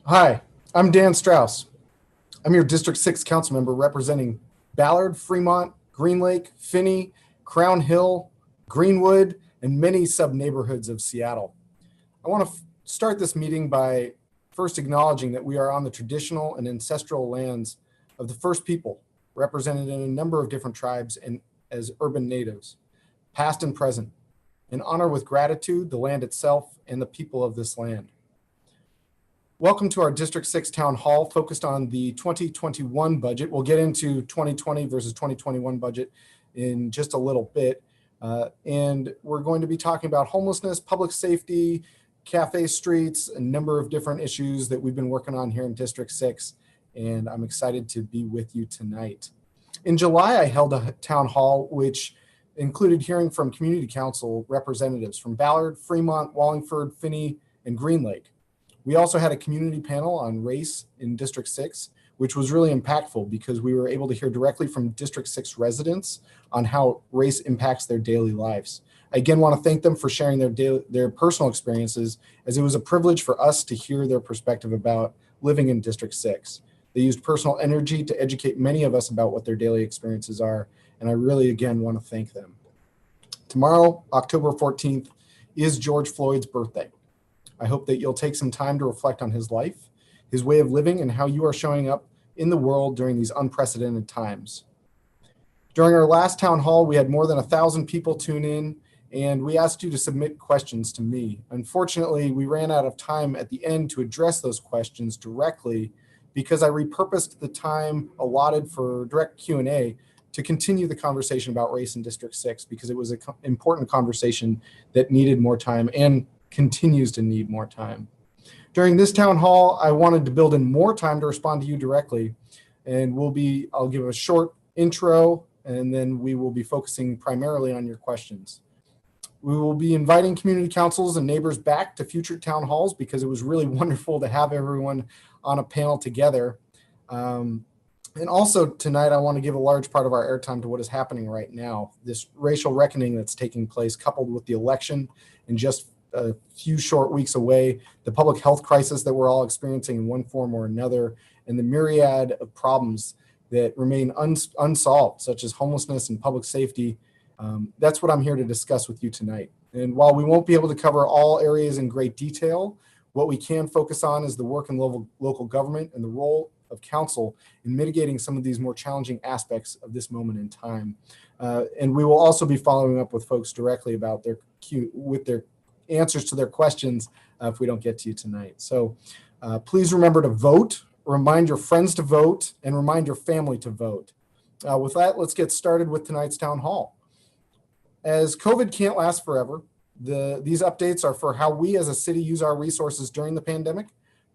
Hi, I'm Dan Strauss. I'm your District 6 council member representing Ballard, Fremont, Green Lake, Finney, Crown Hill, Greenwood, and many sub-neighborhoods of Seattle. I want to start this meeting by first acknowledging that we are on the traditional and ancestral lands of the first people, represented in a number of different tribes and as urban natives, past and present, and honor with gratitude the land itself and the people of this land. Welcome to our District 6 Town Hall focused on the 2021 budget. We'll get into 2020 versus 2021 budget in just a little bit. And we're going to be talking about homelessness, public safety, cafe streets, a number of different issues that we've been working on here in District 6. And I'm excited to be with you tonight. In July, I held a town hall which included hearing from community council representatives from Ballard, Fremont, Wallingford, Finney, and Green Lake. We also had a community panel on race in District 6, which was really impactful because we were able to hear directly from District 6 residents on how race impacts their daily lives. I again want to thank them for sharing their personal experiences, as it was a privilege for us to hear their perspective about living in District 6. They used personal energy to educate many of us about what their daily experiences are, and I really again want to thank them. Tomorrow, October 14th, is George Floyd's birthday. I hope that you'll take some time to reflect on his life, his way of living, and how you are showing up in the world during these unprecedented times. During our last town hall, we had more than 1,000 people tune in, and we asked you to submit questions to me. Unfortunately, we ran out of time at the end to address those questions directly because I repurposed the time allotted for direct Q&A to continue the conversation about race in District 6 because it was an important conversation that needed more time and continues to need more time. During this town hall, I wanted to build in more time to respond to you directly, and I'll give a short intro, and then we will be focusing primarily on your questions. We will be inviting community councils and neighbors back to future town halls because it was really wonderful to have everyone on a panel together. And also tonight, I want to give a large part of our airtime to what is happening right now. This racial reckoning that's taking place, coupled with the election and just a few short weeks away, the public health crisis that we're all experiencing in one form or another, and the myriad of problems that remain unsolved, such as homelessness and public safety. That's what I'm here to discuss with you tonight. And while we won't be able to cover all areas in great detail, what we can focus on is the work in local government and the role of council in mitigating some of these more challenging aspects of this moment in time. And we will also be following up with folks directly about their answers to their questions if we don't get to you tonight. So please remember to vote, remind your friends to vote, and remind your family to vote. With that, let's get started with tonight's town hall. As COVID can't last forever, these updates are for how we as a city use our resources during the pandemic,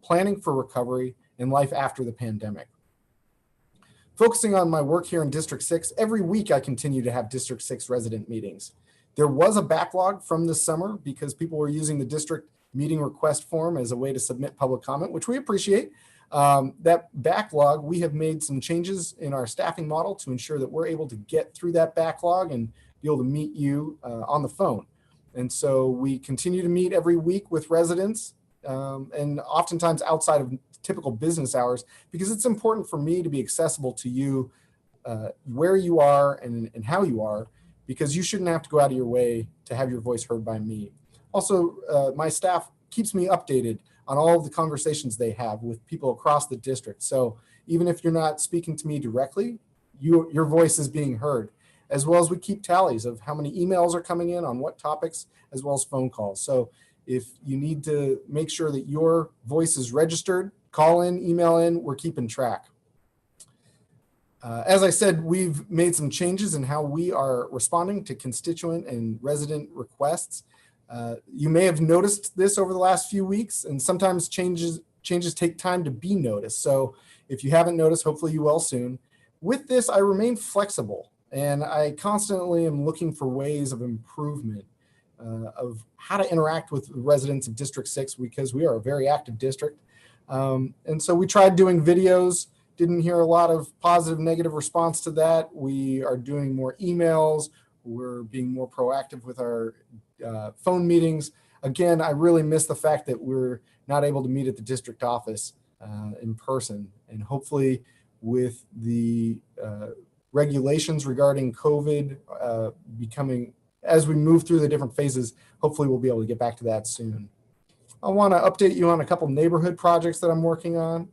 planning for recovery, and life after the pandemic. Focusing on my work here in District 6, every week I continue to have District 6 resident meetings. There was a backlog from this summer because people were using the district meeting request form as a way to submit public comment, which we appreciate. That backlog, we have made some changes in our staffing model to ensure that we're able to get through that backlog and be able to meet you on the phone. And so we continue to meet every week with residents and oftentimes outside of typical business hours, because it's important for me to be accessible to you where you are and how you are, because you shouldn't have to go out of your way to have your voice heard by me. Also, my staff keeps me updated on all of the conversations they have with people across the district. So even if you're not speaking to me directly, your voice is being heard, as well as we keep tallies of how many emails are coming in on what topics, as well as phone calls. So if you need to make sure that your voice is registered, call in, email in, we're keeping track. As I said, we've made some changes in how we are responding to constituent and resident requests. You may have noticed this over the last few weeks, and sometimes changes take time to be noticed. So if you haven't noticed, hopefully you will soon. With this, I remain flexible, and I constantly am looking for ways of improvement of how to interact with residents of District 6, because we are a very active district. And so we tried doing videos. Didn't hear a lot of positive, negative response to that. We are doing more emails. We're being more proactive with our phone meetings. Again, I really miss the fact that we're not able to meet at the district office in person. And hopefully with the regulations regarding COVID becoming, as we move through the different phases, hopefully we'll be able to get back to that soon. I want to update you on a couple neighborhood projects that I'm working on.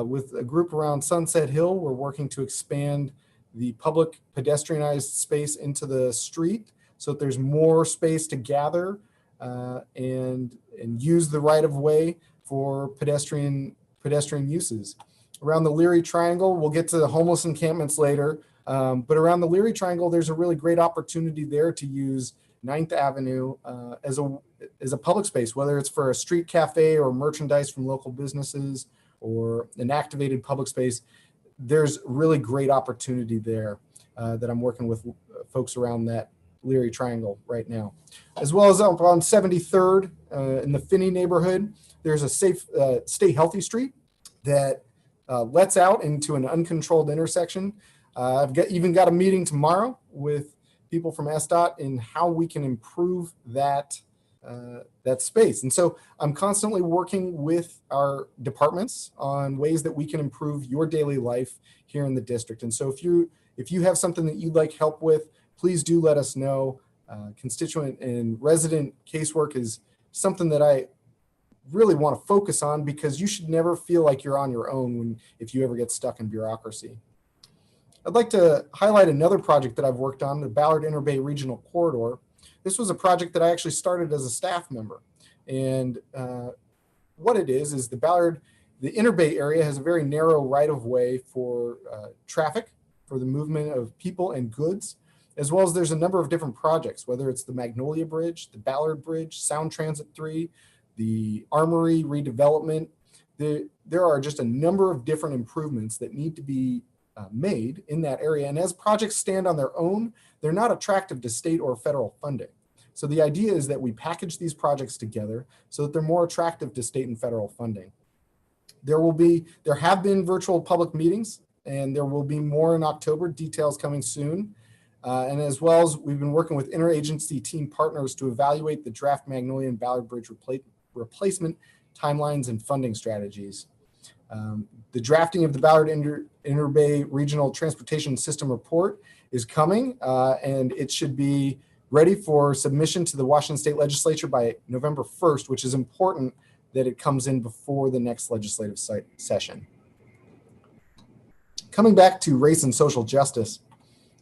With a group around Sunset Hill, we're working to expand the public pedestrianized space into the street so that there's more space to gather and use the right of way for pedestrian uses. Around the Leary Triangle, we'll get to the homeless encampments later, but around the Leary Triangle, there's a really great opportunity there to use 9th Avenue as a public space, whether it's for a street cafe or merchandise from local businesses or an activated public space. There's really great opportunity there that I'm working with folks around that Leary Triangle right now. As well as up on 73rd in the Finney neighborhood, there's a safe Stay Healthy Street that lets out into an uncontrolled intersection. I've even got a meeting tomorrow with people from SDOT in how we can improve that space. And so I'm constantly working with our departments on ways that we can improve your daily life here in the district. And so if you have something that you'd like help with, please do let us know. Constituent and resident casework is something that I really want to focus on, because you should never feel like you're on your own if you ever get stuck in bureaucracy. I'd like to highlight another project that I've worked on, the Ballard Interbay Regional Corridor. This was a project that I actually started as a staff member. And what it is the Interbay area has a very narrow right-of-way for traffic, for the movement of people and goods, as well as there's a number of different projects, whether it's the Magnolia Bridge, the Ballard Bridge, Sound Transit 3, the Armory redevelopment. There are just a number of different improvements that need to be made in that area. And as projects stand on their own, they're not attractive to state or federal funding. So the idea is that we package these projects together so that they're more attractive to state and federal funding. There have been virtual public meetings, and there will be more in October, details coming soon. And as well as we've been working with interagency team partners to evaluate the draft Magnolia and Ballard Bridge replacement timelines and funding strategies. The drafting of the Ballard Interbay Regional Transportation System Report is coming, and it should be ready for submission to the Washington State Legislature by November 1st, which is important that it comes in before the next legislative session. Coming back to race and social justice,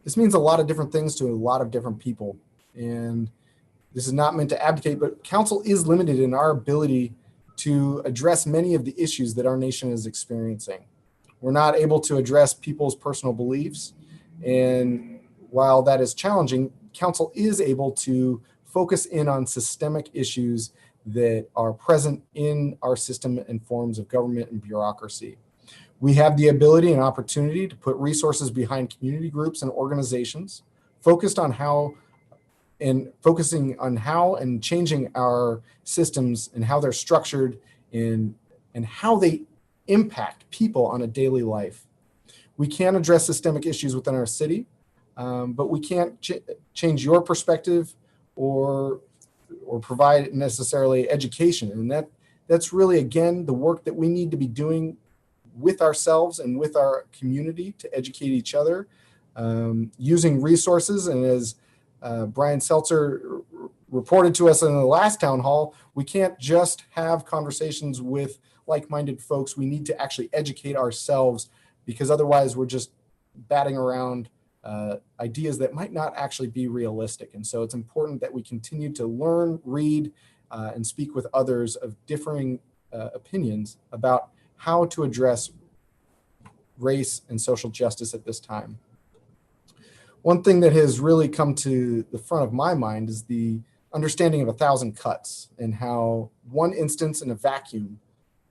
this means a lot of different things to a lot of different people. And this is not meant to abdicate, but council is limited in our ability to address many of the issues that our nation is experiencing. We're not able to address people's personal beliefs. And while that is challenging, council is able to focus in on systemic issues that are present in our system and forms of government and bureaucracy. We have the ability and opportunity to put resources behind community groups and organizations focusing on how and changing our systems and how they're structured and how they impact people on a daily life. We can address systemic issues within our city, but we can't change your perspective or provide necessarily education. And that's really, again, the work that we need to be doing with ourselves and with our community to educate each other, using resources. And as Brian Seltzer reported to us in the last town hall, we can't just have conversations with like-minded folks. We need to actually educate ourselves, because otherwise we're just batting around ideas that might not actually be realistic. And so it's important that we continue to learn, read, and speak with others of differing opinions about how to address race and social justice at this time. One thing that has really come to the front of my mind is the understanding of 1,000 cuts, and how one instance in a vacuum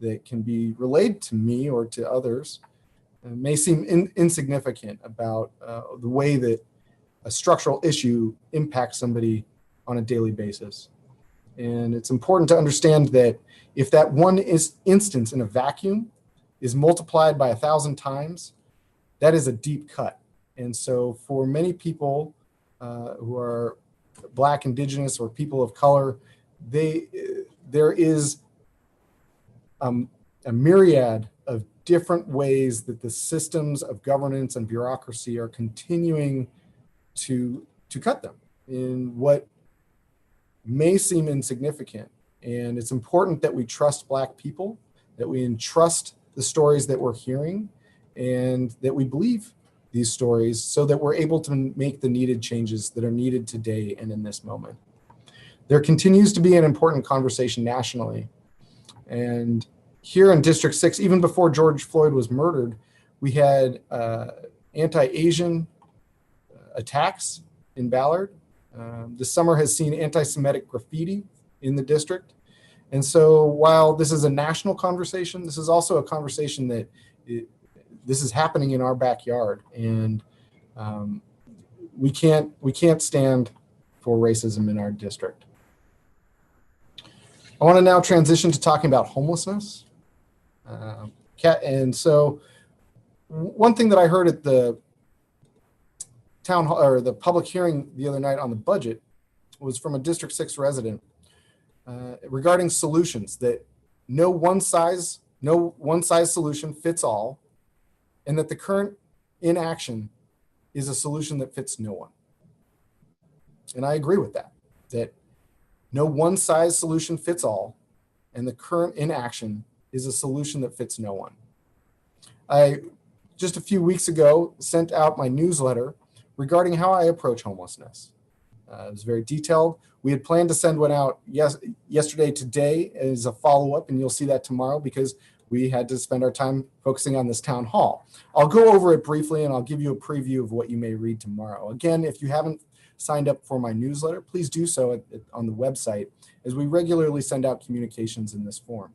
that can be relayed to me or to others may seem insignificant about the way that a structural issue impacts somebody on a daily basis. And it's important to understand that if that one instance in a vacuum is multiplied by 1,000 times, that is a deep cut. And so for many people who are Black, Indigenous, or people of color, there is a a myriad of different ways that the systems of governance and bureaucracy are continuing to cut them in what may seem insignificant. And it's important that we trust Black people, that we entrust the stories that we're hearing, and that we believe these stories so that we're able to make the needed changes that are needed today and in this moment. There continues to be an important conversation nationally. And here in District 6, even before George Floyd was murdered, we had anti-Asian attacks in Ballard. This summer has seen anti-Semitic graffiti in the district. And so while this is a national conversation, this is also a conversation that this is happening in our backyard. And we can't stand for racism in our district. I want to now transition to talking about homelessness. And so one thing that I heard at the town hall or the public hearing the other night on the budget was from a District 6 resident regarding solutions, that no one size solution fits all, and that the current inaction is a solution that fits no one. And I agree with that no one size solution fits all, and the current inaction is a solution that fits no one. I, just a few weeks ago, sent out my newsletter regarding how I approach homelessness. It was very detailed. We had planned to send one out yesterday, today as a follow-up, and you'll see that tomorrow because we had to spend our time focusing on this town hall. I'll go over it briefly and I'll give you a preview of what you may read tomorrow. Again, if you haven't signed up for my newsletter, please do so on the website, as we regularly send out communications in this form.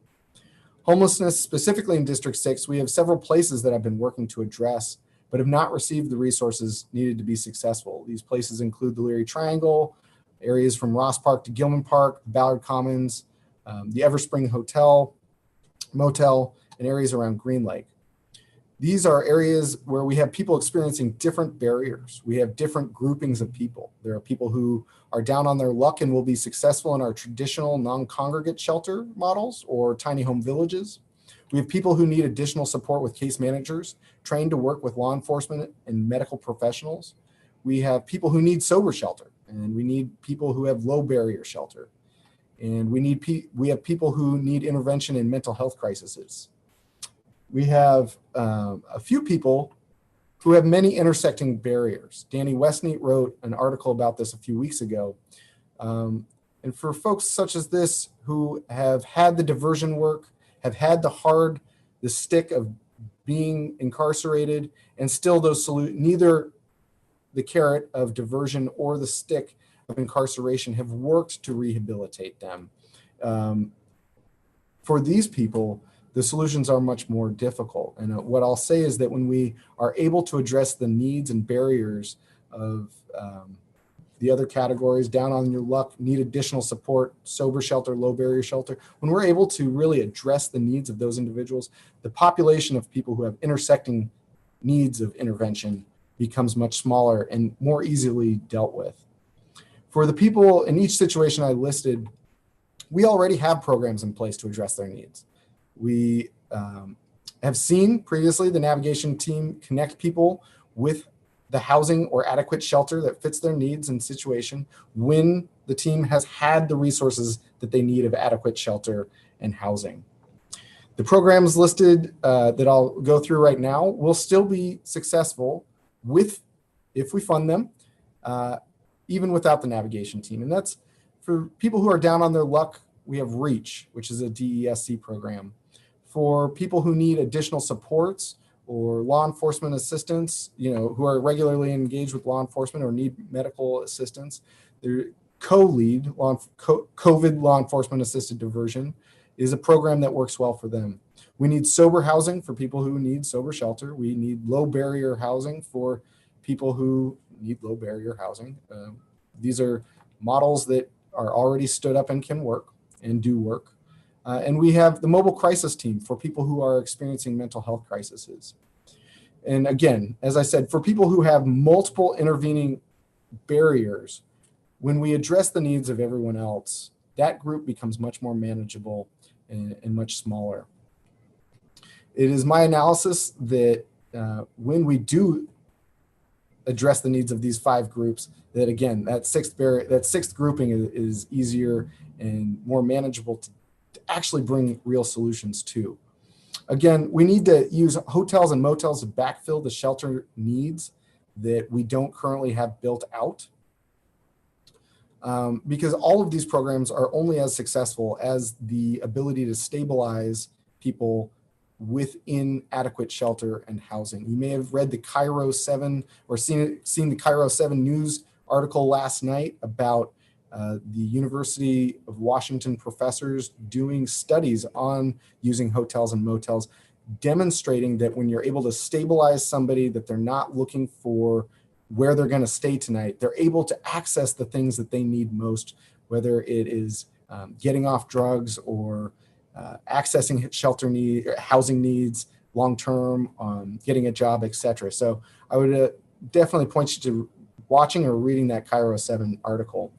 Homelessness, specifically in District 6, we have several places that I've been working to address, but have not received the resources needed to be successful. These places include the Leary Triangle, areas from Ross Park to Gilman Park, Ballard Commons, the Everspring Hotel, Motel, and areas around Green Lake. These are areas where we have people experiencing different barriers. We have different groupings of people. There are people who are down on their luck and will be successful in our traditional non-congregate shelter models or tiny home villages. We have people who need additional support with case managers, trained to work with law enforcement and medical professionals. We have people who need sober shelter, and we need people who have low barrier shelter. And we have people who need intervention in mental health crises. We have a few people who have many intersecting barriers. Danny Westneat wrote an article about this a few weeks ago. And for folks such as this who have had the diversion work, have had the stick of being incarcerated, and still neither the carrot of diversion or the stick of incarceration have worked to rehabilitate them. For these people, the solutions are much more difficult. And what I'll say is that when we are able to address the needs and barriers of the other categories, down on your luck, need additional support, sober shelter, low barrier shelter, when we're able to really address the needs of those individuals, the population of people who have intersecting needs of intervention becomes much smaller and more easily dealt with. For the people in each situation I listed, we already have programs in place to address their needs. We have seen previously the navigation team connect people with the housing or adequate shelter that fits their needs and situation when the team has had the resources that they need of adequate shelter and housing. The programs listed that I'll go through right now will still be successful if we fund them, even without the navigation team. And that's for people who are down on their luck. We have REACH, which is a DESC program. For people who need additional supports or law enforcement assistance, who are regularly engaged with law enforcement or need medical assistance, their co-lead, COVID law enforcement assisted diversion, is a program that works well for them. We need sober housing for people who need sober shelter. We need low barrier housing for people who need low barrier housing. These are models that are already stood up and can work and do work. And we have the mobile crisis team for people who are experiencing mental health crises. And again, as I said, for people who have multiple intervening barriers, when we address the needs of everyone else, that group becomes much more manageable and much smaller. It is my analysis that when we do address the needs of these 5 groups, that again, that sixth grouping is easier and more manageable to actually bring real solutions to. Again, we need to use hotels and motels to backfill the shelter needs that we don't currently have built out. Because all of these programs are only as successful as the ability to stabilize people within adequate shelter and housing. You may have read the Cairo 7 or seen the Cairo 7 news article last night about the University of Washington professors doing studies on using hotels and motels, demonstrating that when you're able to stabilize somebody, that they're not looking for where they're going to stay tonight, they're able to access the things that they need most, whether it is getting off drugs or accessing shelter need, housing needs, long-term, getting a job, etc. So I would definitely point you to watching or reading that Cairo 7 article.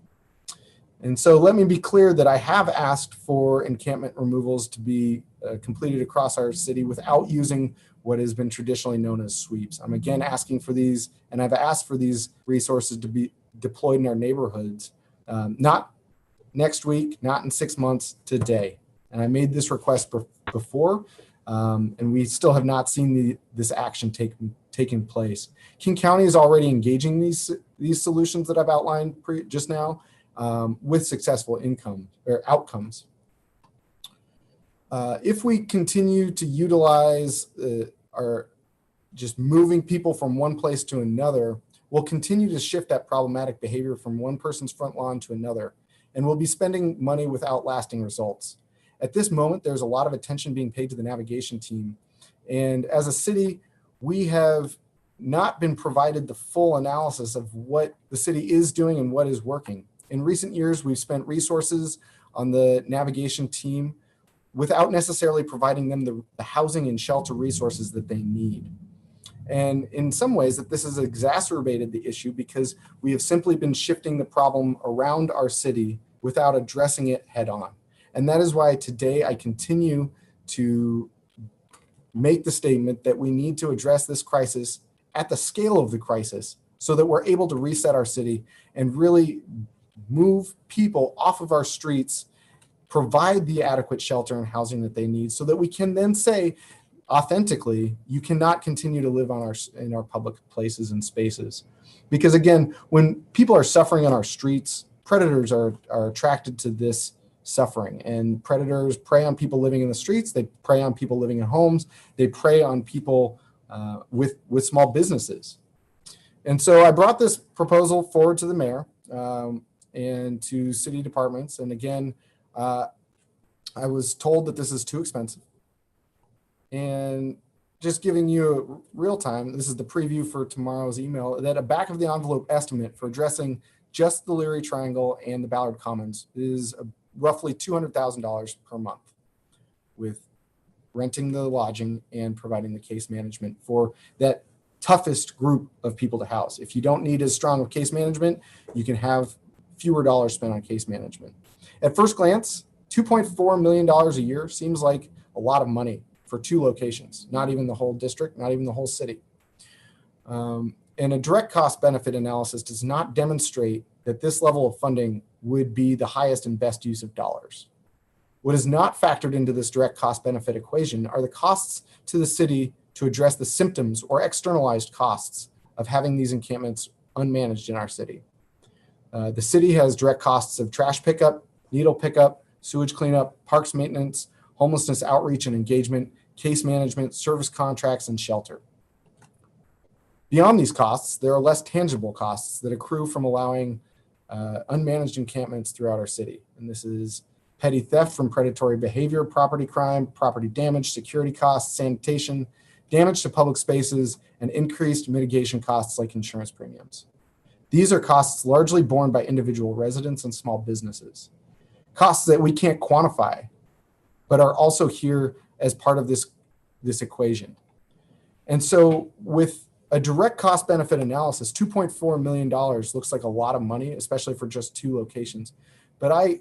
And so let me be clear that I have asked for encampment removals to be completed across our city without using what has been traditionally known as sweeps. I'm again asking for these, and I've asked for these resources to be deployed in our neighborhoods, not next week, not in 6 months, today. And I made this request before, and we still have not seen this action taking place. King County is already engaging these solutions that I've outlined just now with successful outcomes. If we continue to utilize our just moving people from one place to another, we'll continue to shift that problematic behavior from one person's front lawn to another, and we'll be spending money without lasting results. At this moment, there's a lot of attention being paid to the navigation team. And as a city, we have not been provided the full analysis of what the city is doing and what is working. In recent years, we've spent resources on the navigation team without necessarily providing them the housing and shelter resources that they need. And in some ways that this has exacerbated the issue because we have simply been shifting the problem around our city without addressing it head on. And that is why today I continue to make the statement that we need to address this crisis at the scale of the crisis so that we're able to reset our city and really move people off of our streets, provide the adequate shelter and housing that they need so that we can then say authentically, you cannot continue to live in our public places and spaces. Because again, when people are suffering on our streets, predators are attracted to this suffering, and predators prey on people living in the streets. They prey on people living in homes. They prey on people with small businesses. And so I brought this proposal forward to the mayor and to city departments. And again, I was told that this is too expensive. And just giving you real time, this is the preview for tomorrow's email, that a back of the envelope estimate for addressing just the Leary Triangle and the Ballard Commons is roughly $200,000 per month, with renting the lodging and providing the case management for that toughest group of people to house. If you don't need as strong of case management, you can have fewer dollars spent on case management. At first glance, $2.4 million a year seems like a lot of money for 2 locations, not even the whole district, not even the whole city. And a direct cost benefit analysis does not demonstrate that this level of funding would be the highest and best use of dollars. What is not factored into this direct cost benefit equation are the costs to the city to address the symptoms or externalized costs of having these encampments unmanaged in our city. The city has direct costs of trash pickup, needle pickup, sewage cleanup, parks maintenance, homelessness outreach and engagement, case management, service contracts, and shelter. Beyond these costs, there are less tangible costs that accrue from allowing unmanaged encampments throughout our city. And this is petty theft from predatory behavior, property crime, property damage, security costs, sanitation, damage to public spaces, and increased mitigation costs like insurance premiums. These are costs largely borne by individual residents and small businesses. Costs that we can't quantify, but are also here as part of this equation. And so with a direct cost benefit analysis, $2.4 million looks like a lot of money, especially for just 2 locations. But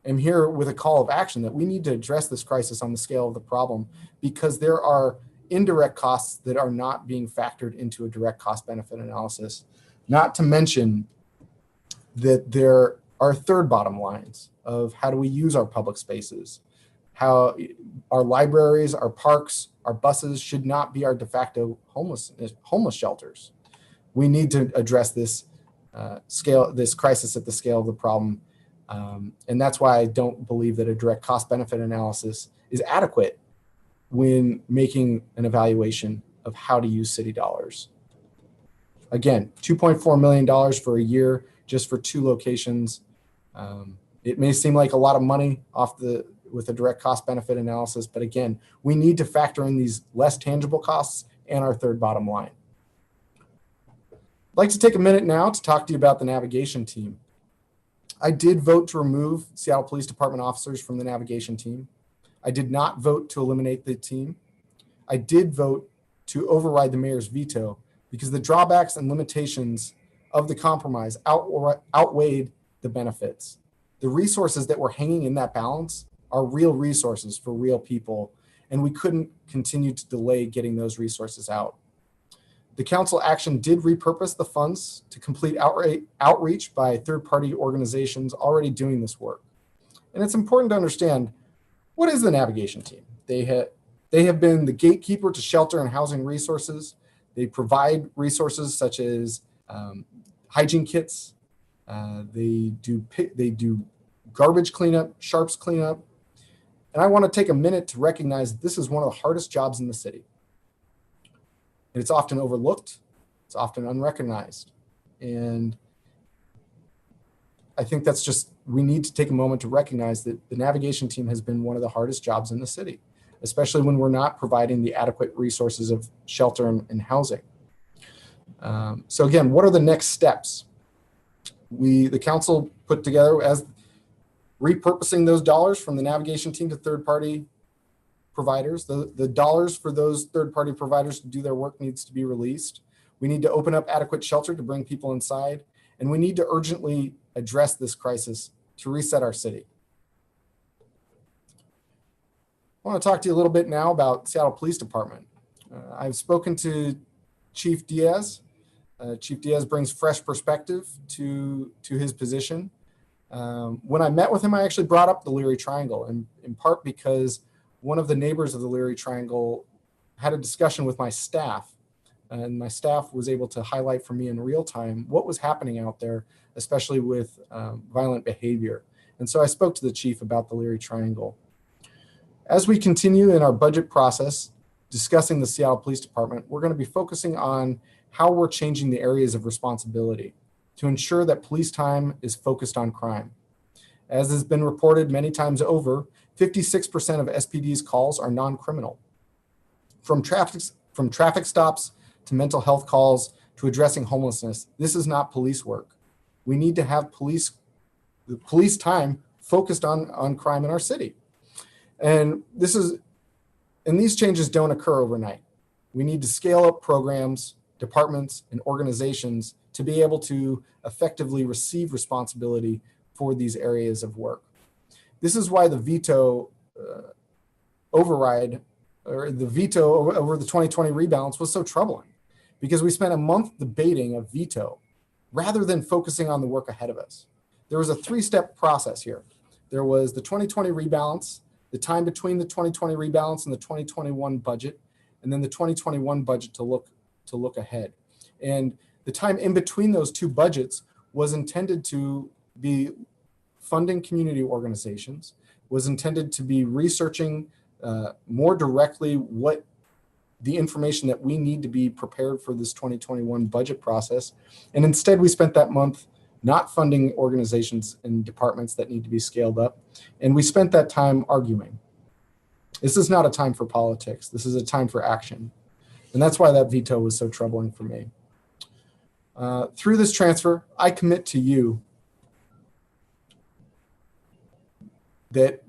am here with a call of action that we need to address this crisis on the scale of the problem, because there are indirect costs that are not being factored into a direct cost benefit analysis. Not to mention that there are third bottom lines of how do we use our public spaces, how our libraries, our parks, our buses should not be our de facto homeless shelters. We need to address this this crisis at the scale of the problem. And that's why I don't believe that a direct cost benefit analysis is adequate when making an evaluation of how to use city dollars. Again, $2.4 million for a year just for 2 locations. It may seem like a lot of money with a direct cost benefit analysis, but again, we need to factor in these less tangible costs and our third bottom line. I'd like to take a minute now to talk to you about the navigation team. I did vote to remove Seattle Police Department officers from the navigation team. I did not vote to eliminate the team. I did vote to override the mayor's veto because the drawbacks and limitations of the compromise outweighed the benefits. The resources that were hanging in that balance are real resources for real people, and we couldn't continue to delay getting those resources out. The council action did repurpose the funds to complete outreach by third-party organizations already doing this work. And it's important to understand, what is the navigation team? They have been the gatekeeper to shelter and housing resources. They provide resources such as hygiene kits. They do garbage cleanup, sharps cleanup. And I want to take a minute to recognize that this is one of the hardest jobs in the city. It's often overlooked. It's often unrecognized. And I think that's just, we need to take a moment to recognize that the navigation team has been one of the hardest jobs in the city, especially when we're not providing the adequate resources of shelter and housing. So again, what are the next steps? The council put together as repurposing those dollars from the navigation team to third-party providers. The dollars for those third-party providers to do their work needs to be released. We need to open up adequate shelter to bring people inside, and we need to urgently address this crisis to reset our city. I want to talk to you a little bit now about Seattle Police Department. I've spoken to Chief Diaz. Chief Diaz brings fresh perspective to his position. When I met with him, I actually brought up the Leary Triangle, and in part because one of the neighbors of the Leary Triangle had a discussion with my staff, and my staff was able to highlight for me in real time what was happening out there, especially with violent behavior. And so I spoke to the chief about the Leary Triangle. As we continue in our budget process, discussing the Seattle Police Department, we're going to be focusing on how we're changing the areas of responsibility to ensure that police time is focused on crime. As has been reported many times over, 56% of SPD's calls are non-criminal. From traffic stops to mental health calls to addressing homelessness, this is not police work. We need to have the police time focused on crime in our city. And these changes don't occur overnight. We need to scale up programs, departments, and organizations to be able to effectively receive responsibility for these areas of work. This is why the veto override, or the veto over the 2020 rebalance was so troubling, because we spent a month debating a veto rather than focusing on the work ahead of us. There was a 3-step process here. There was the 2020 rebalance, the time between the 2020 rebalance and the 2021 budget, and then the 2021 budget to look ahead. And the time in between those 2 budgets was intended to be funding community organizations, was intended to be researching more directly what the information that we need to be prepared for this 2021 budget process. And instead, we spent that month not funding organizations and departments that need to be scaled up. And we spent that time arguing. This is not a time for politics. This is a time for action. And that's why that veto was so troubling for me. Through this transfer, I commit to you that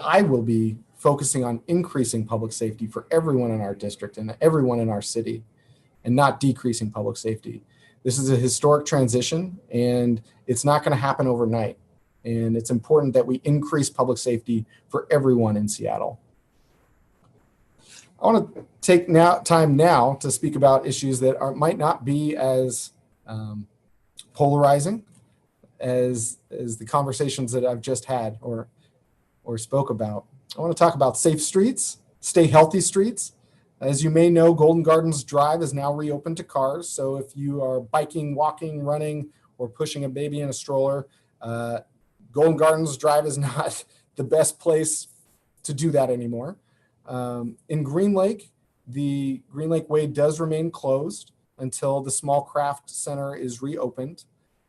I will be focusing on increasing public safety for everyone in our district and everyone in our city, and not decreasing public safety. This is a historic transition, and it's not going to happen overnight. And it's important that we increase public safety for everyone in Seattle. I want to take time now to speak about issues that might not be as polarizing as the conversations that I've just had or spoke about. I want to talk about safe streets, stay healthy streets. As you may know, Golden Gardens Drive is now reopened to cars. So if you are biking, walking, running, or pushing a baby in a stroller, Golden Gardens Drive is not the best place to do that anymore. In Green Lake, the Green Lake Way does remain closed until the Small Craft Center is reopened.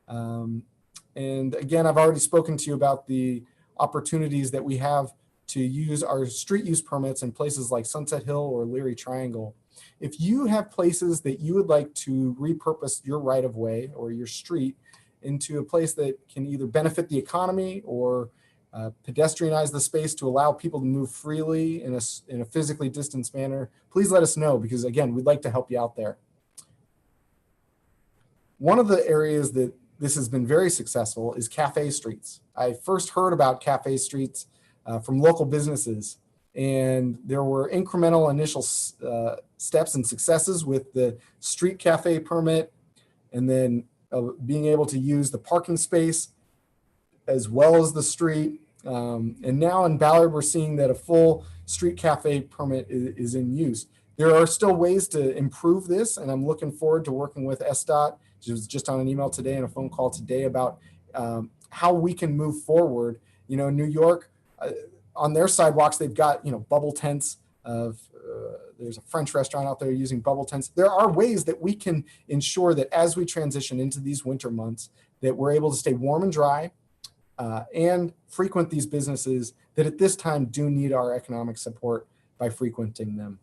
And again, I've already spoken to you about the opportunities that we have to use our street use permits in places like Sunset Hill or Leary Triangle. If you have places that you would like to repurpose your right-of-way or your street into a place that can either benefit the economy or pedestrianize the space to allow people to move freely in a physically distanced manner, please let us know, because again, we'd like to help you out there. One of the areas that this has been very successful is cafe streets. I first heard about cafe streets from local businesses, and there were incremental initial steps and successes with the street cafe permit, and then being able to use the parking space as well as the street. And now in Ballard, we're seeing that a full street cafe permit is in use. There are still ways to improve this, and I'm looking forward to working with SDOT. It was just on an email today and a phone call today about how we can move forward. You know, in New York, on their sidewalks, they've got, bubble tents there's a French restaurant out there using bubble tents. There are ways that we can ensure that as we transition into these winter months, that we're able to stay warm and dry and frequent these businesses that at this time do need our economic support by frequenting them.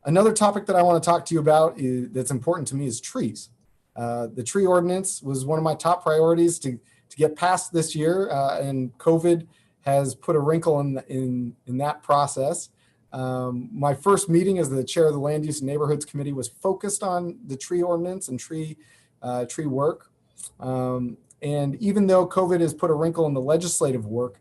Another topic that I want to talk to you about that's important to me is trees. The tree ordinance was one of my top priorities to get passed this year, and COVID has put a wrinkle in that process. My first meeting as the chair of the Land Use and Neighborhoods Committee was focused on the tree ordinance and tree work. And even though COVID has put a wrinkle in the legislative work,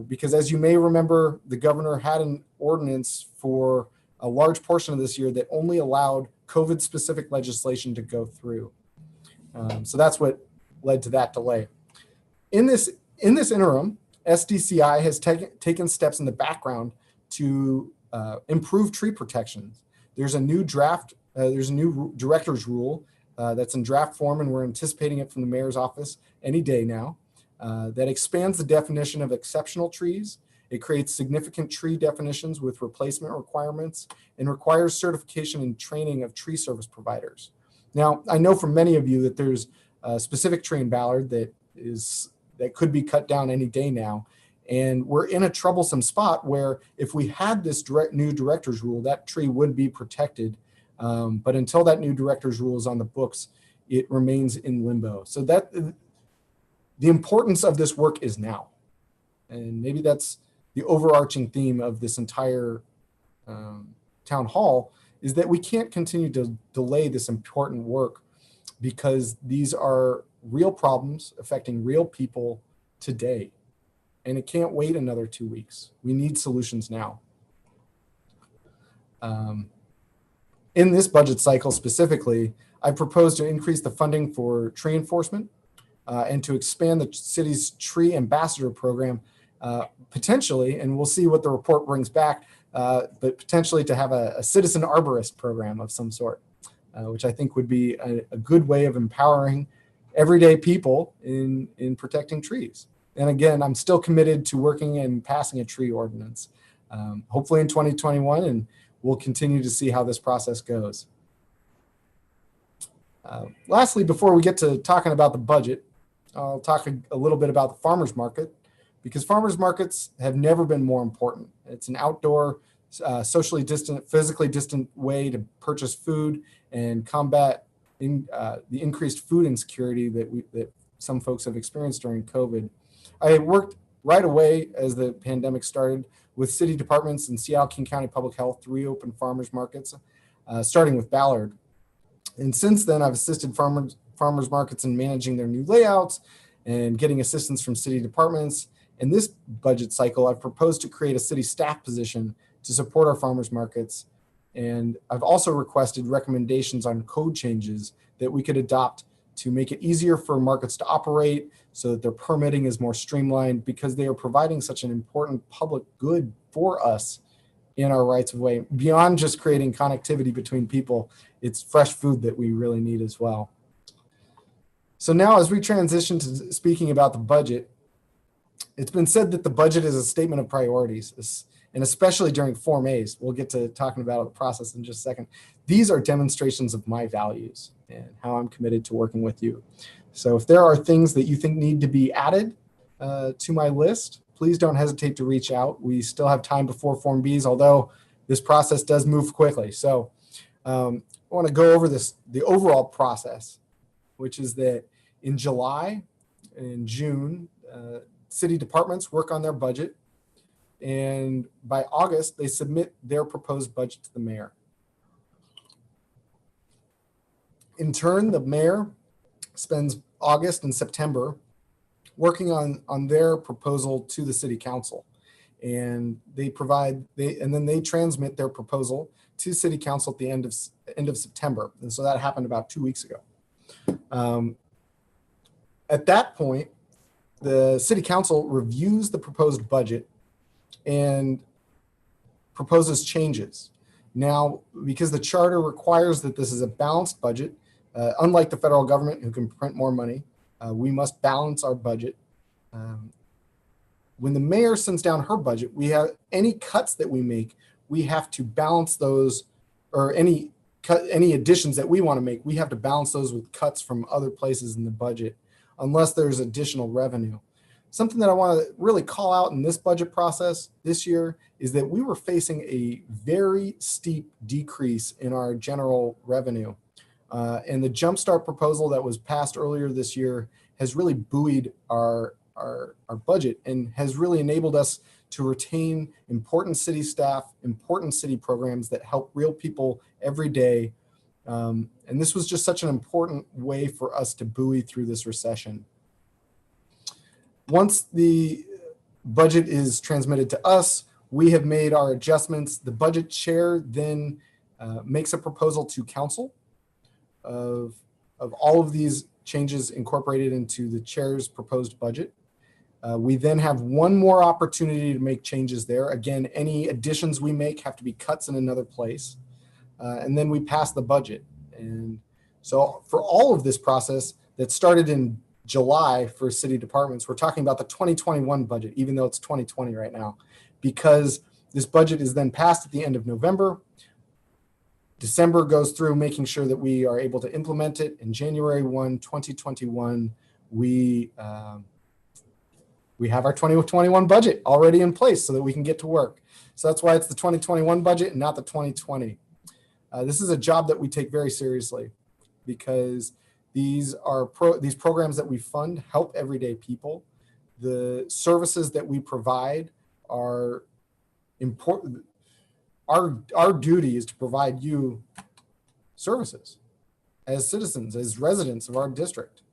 because as you may remember, the governor had an ordinance for a large portion of this year that only allowed COVID-specific legislation to go through. So that's what led to that delay. In this interim, SDCI has taken steps in the background to improve tree protections. There's a new director's rule that's in draft form, and we're anticipating it from the mayor's office any day now, that expands the definition of exceptional trees. It creates significant tree definitions with replacement requirements and requires certification and training of tree service providers. Now, I know from many of you that there's a specific tree in Ballard that could be cut down any day now. And we're in a troublesome spot where if we had this new director's rule, that tree would be protected. But until that new director's rule is on the books, it remains in limbo. So that the importance of this work is now. And maybe that's the overarching theme of this entire town hall, is that we can't continue to delay this important work because these are real problems affecting real people today. And it can't wait another 2 weeks. We need solutions now. In this budget cycle specifically, I propose to increase the funding for tree enforcement and to expand the city's tree ambassador program, potentially, and we'll see what the report brings back, but potentially to have a citizen arborist program of some sort, which I think would be a good way of empowering everyday people in protecting trees. And again, I'm still committed to working and passing a tree ordinance, hopefully in 2021, and we'll continue to see how this process goes. Lastly, before we get to talking about the budget, I'll talk a little bit about the farmers market, because farmers markets have never been more important. It's an outdoor, socially distant, physically distant way to purchase food and combat the increased food insecurity that some folks have experienced during COVID. I worked right away as the pandemic started with city departments and Seattle King County Public Health to reopen farmers markets, starting with Ballard. And since then, I've assisted farmers markets in managing their new layouts and getting assistance from city departments. In this budget cycle, I've proposed to create a city staff position to support our farmers markets. And I've also requested recommendations on code changes that we could adopt to make it easier for markets to operate so that their permitting is more streamlined, because they are providing such an important public good for us in our rights of way. Beyond just creating connectivity between people, it's fresh food that we really need as well. So now as we transition to speaking about the budget, it's been said that the budget is a statement of priorities, and especially during Form A's. We'll get to talking about the process in just a second. These are demonstrations of my values and how I'm committed to working with you. So if there are things that you think need to be added to my list, please don't hesitate to reach out. We still have time before Form B's, although this process does move quickly. So I want to go over the overall process, which is that in July and June, city departments work on their budget, and by August, they submit their proposed budget to the mayor. In turn, the mayor spends August and September working on their proposal to the city council, and then they transmit their proposal to city council at the end of September. And so that happened about 2 weeks ago. At that point, the city council reviews the proposed budget and proposes changes. Now, because the charter requires that this is a balanced budget, unlike the federal government who can print more money, we must balance our budget. When the mayor sends down her budget, we have any cuts that we make, we have to balance those, or any additions that we want to make, we have to balance those with cuts from other places in the budget, unless there's additional revenue. Something that I want to really call out in this budget process this year is that we were facing a very steep decrease in our general revenue. And the Jumpstart proposal that was passed earlier this year has really buoyed our budget and has really enabled us to retain important city staff, important city programs that help real people every day. And this was just such an important way for us to buoy through this recession. Once the budget is transmitted to us, we have made our adjustments. The budget chair then makes a proposal to council of all of these changes incorporated into the chair's proposed budget. We then have one more opportunity to make changes there. Again, any additions we make have to be cuts in another place. And then we pass the budget. And so for all of this process that started in July for city departments, we're talking about the 2021 budget, even though it's 2020 right now, because this budget is then passed at the end of November. December goes through making sure that we are able to implement it. In January 1, 2021, we have our 2021 budget already in place so that we can get to work. So that's why it's the 2021 budget and not the 2020. This is a job that we take very seriously, because these programs that we fund help everyday people. The services that we provide are important. Our duty is to provide you services as citizens, as residents of our district.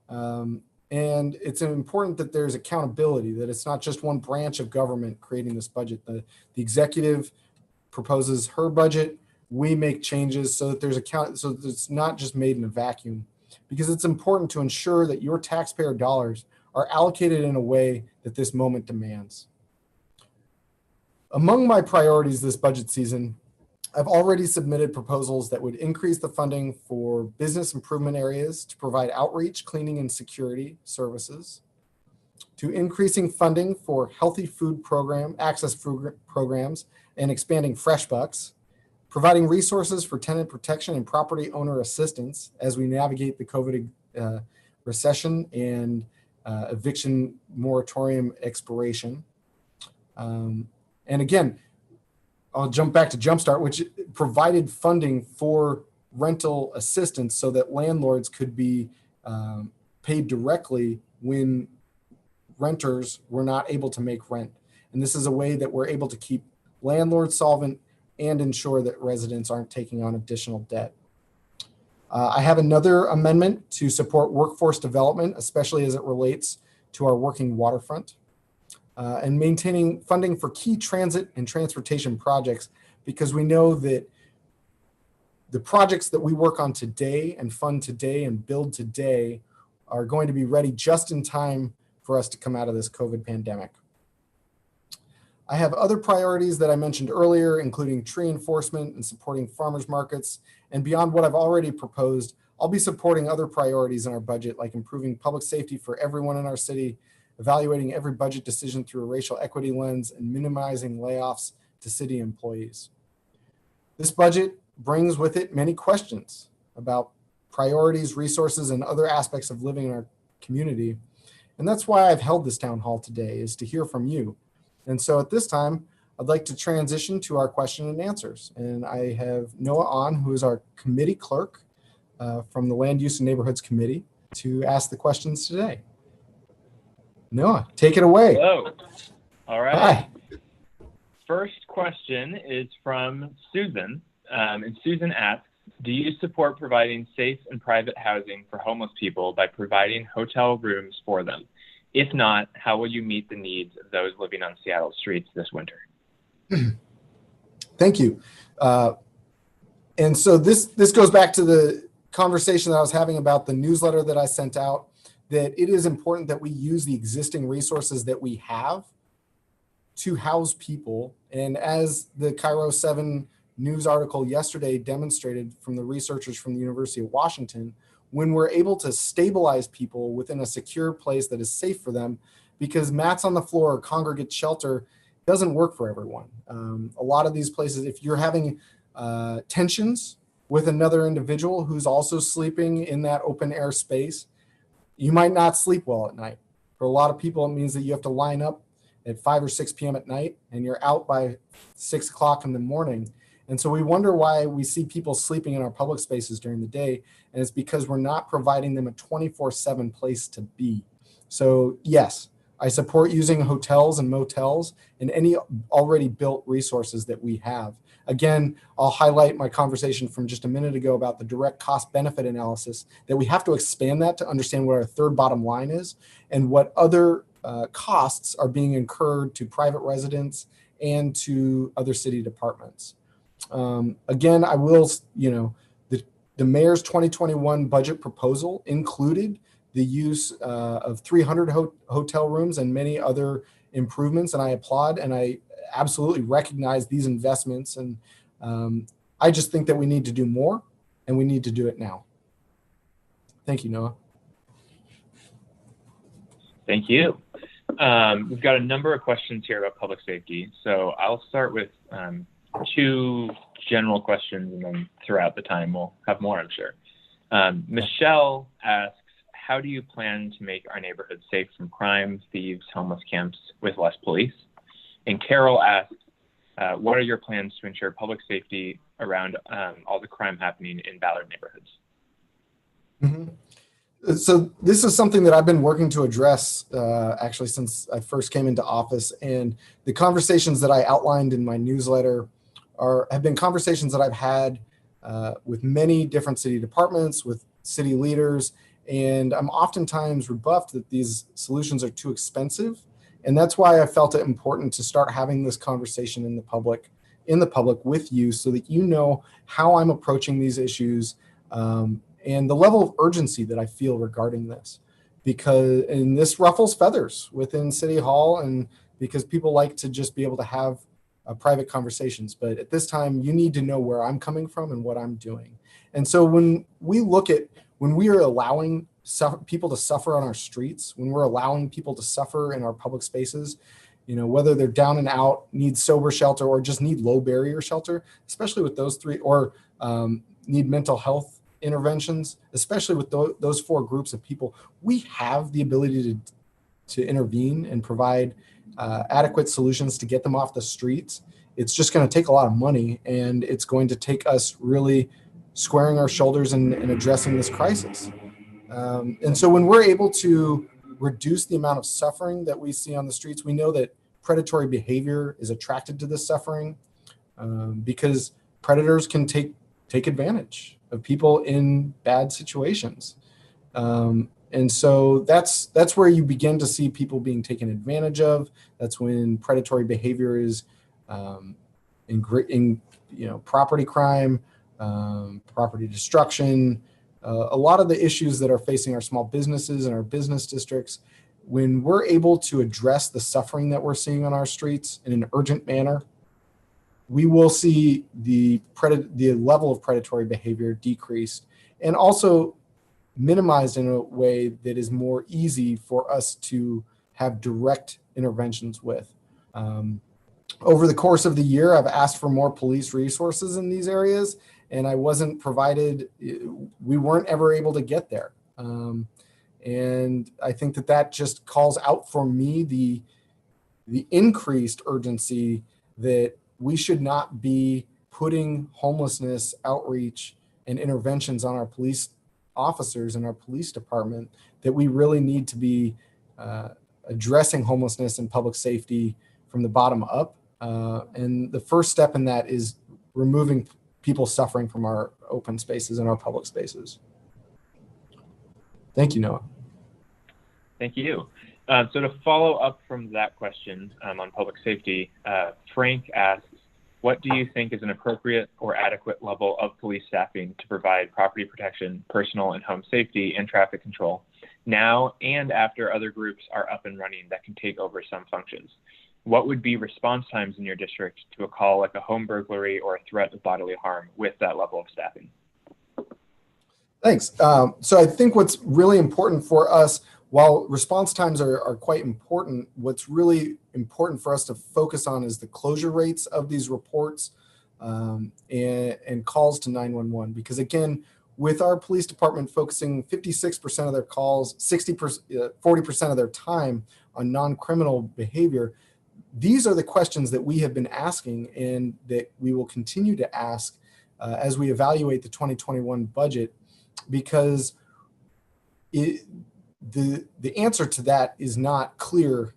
And it's important that there's accountability, that it's not just one branch of government creating this budget. The executive proposes her budget, we make changes so that there's so that it's not just made in a vacuum, because it's important to ensure that your taxpayer dollars are allocated in a way that this moment demands. Among my priorities this budget season, I've already submitted proposals that would increase the funding for business improvement areas to provide outreach, cleaning, and security services, to increasing funding for healthy food access food programs, and expanding Fresh Bucks, providing resources for tenant protection and property owner assistance as we navigate the COVID recession and eviction moratorium expiration. And again, I'll jump back to Jumpstart, which provided funding for rental assistance so that landlords could be paid directly when renters were not able to make rent. And this is a way that we're able to keep landlords solvent and ensure that residents aren't taking on additional debt. I have another amendment to support workforce development, especially as it relates to our working waterfront, and maintaining funding for key transit and transportation projects, because we know that the projects that we work on today and fund today and build today are going to be ready just in time for us to come out of this COVID pandemic. I have other priorities that I mentioned earlier, including tree enforcement and supporting farmers markets. And beyond what I've already proposed, I'll be supporting other priorities in our budget, like improving public safety for everyone in our city, evaluating every budget decision through a racial equity lens, and minimizing layoffs to city employees. This budget brings with it many questions about priorities, resources, and other aspects of living in our community. And that's why I've held this town hall today, is to hear from you. And so at this time, I'd like to transition to our question and answers. And I have Noah on, who is our committee clerk from the Land Use and Neighborhoods Committee, to ask the questions today. Noah, take it away. Hello. All right. Hi. First question is from Susan. And Susan asks, do you support providing safe and private housing for homeless people by providing hotel rooms for them? If not, how will you meet the needs of those living on Seattle streets this winter? Thank you. And so this goes back to the conversation that I was having about the newsletter that I sent out, that it is important that we use the existing resources that we have to house people. And as the Cairo 7 news article yesterday demonstrated from the researchers from the University of Washington, when we're able to stabilize people within a secure place that is safe for them, because mats on the floor or congregate shelter doesn't work for everyone. A lot of these places, if you're having tensions with another individual who's also sleeping in that open air space, you might not sleep well at night. For a lot of people, it means that you have to line up at 5 or 6 p.m. at night and you're out by 6 o'clock in the morning. And so we wonder why we see people sleeping in our public spaces during the day. And it's because we're not providing them a 24/7 place to be. So yes, I support using hotels and motels and any already built resources that we have. Again, I'll highlight my conversation from just a minute ago about the direct cost benefit analysis, that we have to expand that to understand what our third bottom line is and what other costs are being incurred to private residents and to other city departments. Again, I will, the mayor's 2021 budget proposal included the use of 300 hotel rooms and many other improvements, and I applaud and I absolutely recognize these investments. And I just think that we need to do more, and we need to do it now. Thank you, Noah. Thank you. We've got a number of questions here about public safety. So I'll start with 2 general questions, and then throughout the time we'll have more, I'm sure. Michelle asks, how do you plan to make our neighborhood safe from crime, thieves, homeless camps with less police? And Carol asks, what are your plans to ensure public safety around all the crime happening in Ballard neighborhoods? Mm-hmm. So this is something that I've been working to address actually since I first came into office. And the conversations that I outlined in my newsletter have been conversations that I've had with many different city departments, with city leaders, and I'm oftentimes rebuffed that these solutions are too expensive. And that's why I felt it important to start having this conversation in the public with you, so that you know how I'm approaching these issues and the level of urgency that I feel regarding this. And this ruffles feathers within City Hall, and because people like to just be able to have private conversations. But at this time, you need to know where I'm coming from and what I'm doing. And so when we are allowing people to suffer on our streets, when we're allowing people to suffer in our public spaces, whether they're down and out, need sober shelter, or just need low barrier shelter, especially with those 3, or need mental health interventions, especially with those 4 groups of people, we have the ability to intervene and provide adequate solutions to get them off the streets. It's just going to take a lot of money, and it's going to take us really squaring our shoulders and addressing this crisis. And so when we're able to reduce the amount of suffering that we see on the streets, we know that predatory behavior is attracted to this suffering because predators can take take advantage of people in bad situations. And so that's where you begin to see people being taken advantage of. That's when predatory behavior is in property crime, property destruction, a lot of the issues that are facing our small businesses and our business districts. When we're able to address the suffering that we're seeing on our streets in an urgent manner, we will see the level of predatory behavior decreased and also minimized in a way that is more easy for us to have direct interventions with. Over the course of the year, I've asked for more police resources in these areas, and I wasn't provided, we weren't ever able to get there. And I think that just calls out for me the increased urgency that we should not be putting homelessness outreach and interventions on our police officers and our police department, that we really need to be addressing homelessness and public safety from the bottom up. And the first step in that is removing people suffering from our open spaces and our public spaces. Thank you, Noah. Thank you. So to follow up from that question on public safety, Frank asks, what do you think is an appropriate or adequate level of police staffing to provide property protection, personal and home safety, and traffic control now and after other groups are up and running that can take over some functions? What would be response times in your district to a call like a home burglary or a threat of bodily harm with that level of staffing? Thanks. So I think what's really important for us, while response times are quite important, what's really important for us to focus on is the closure rates of these reports and calls to 911. Because again, with our police department focusing 56% of their calls, 40% of their time on non-criminal behavior, these are the questions that we have been asking and that we will continue to ask as we evaluate the 2021 budget, because the answer to that is not clear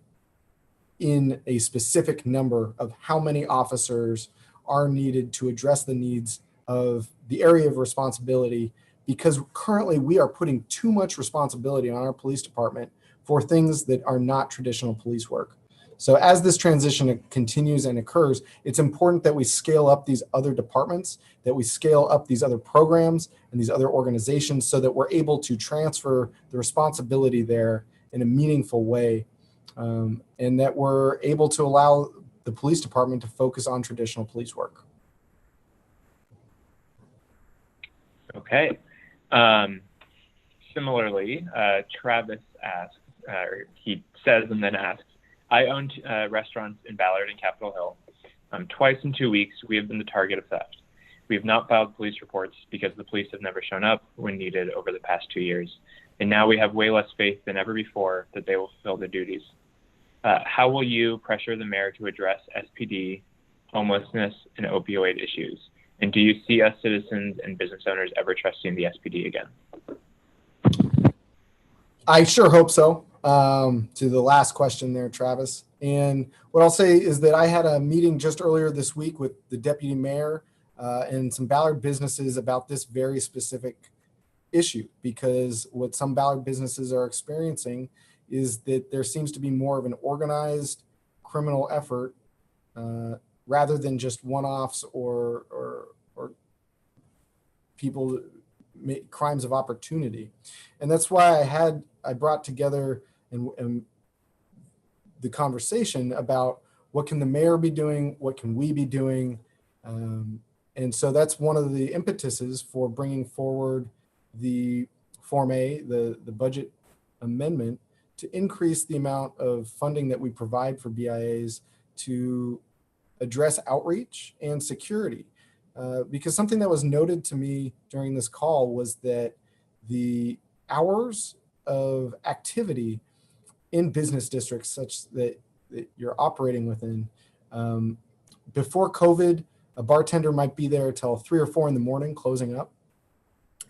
in a specific number of how many officers are needed to address the needs of the area of responsibility, because currently we are putting too much responsibility on our police department for things that are not traditional police work. So as this transition continues and occurs, it's important that we scale up these other departments, that we scale up these other programs and these other organizations so that we're able to transfer the responsibility there in a meaningful way, and that we're able to allow the police department to focus on traditional police work. Okay. Similarly, Travis asks, or he says and then asks, I own restaurants in Ballard and Capitol Hill. Twice in 2 weeks, we have been the target of theft. We have not filed police reports because the police have never shown up when needed over the past 2 years. And now we have way less faith than ever before that they will fulfill their duties. How will you pressure the mayor to address SPD, homelessness, and opioid issues? And do you see us citizens and business owners ever trusting the SPD again? I sure hope so. To the last question there, Travis. And what I'll say is that I had a meeting just earlier this week with the deputy mayor and some Ballard businesses about this very specific issue, because what some Ballard businesses are experiencing is that there seems to be more of an organized criminal effort rather than just one-offs or people make crimes of opportunity. And that's why I brought together and the conversation about what can the mayor be doing, what can we be doing, and so that's one of the impetuses for bringing forward the Form A, the budget amendment, to increase the amount of funding that we provide for BIAs to address outreach and security. Because something that was noted to me during this call was that the hours of activity in business districts such that you're operating within, before COVID, a bartender might be there till 3 or 4 in the morning closing up.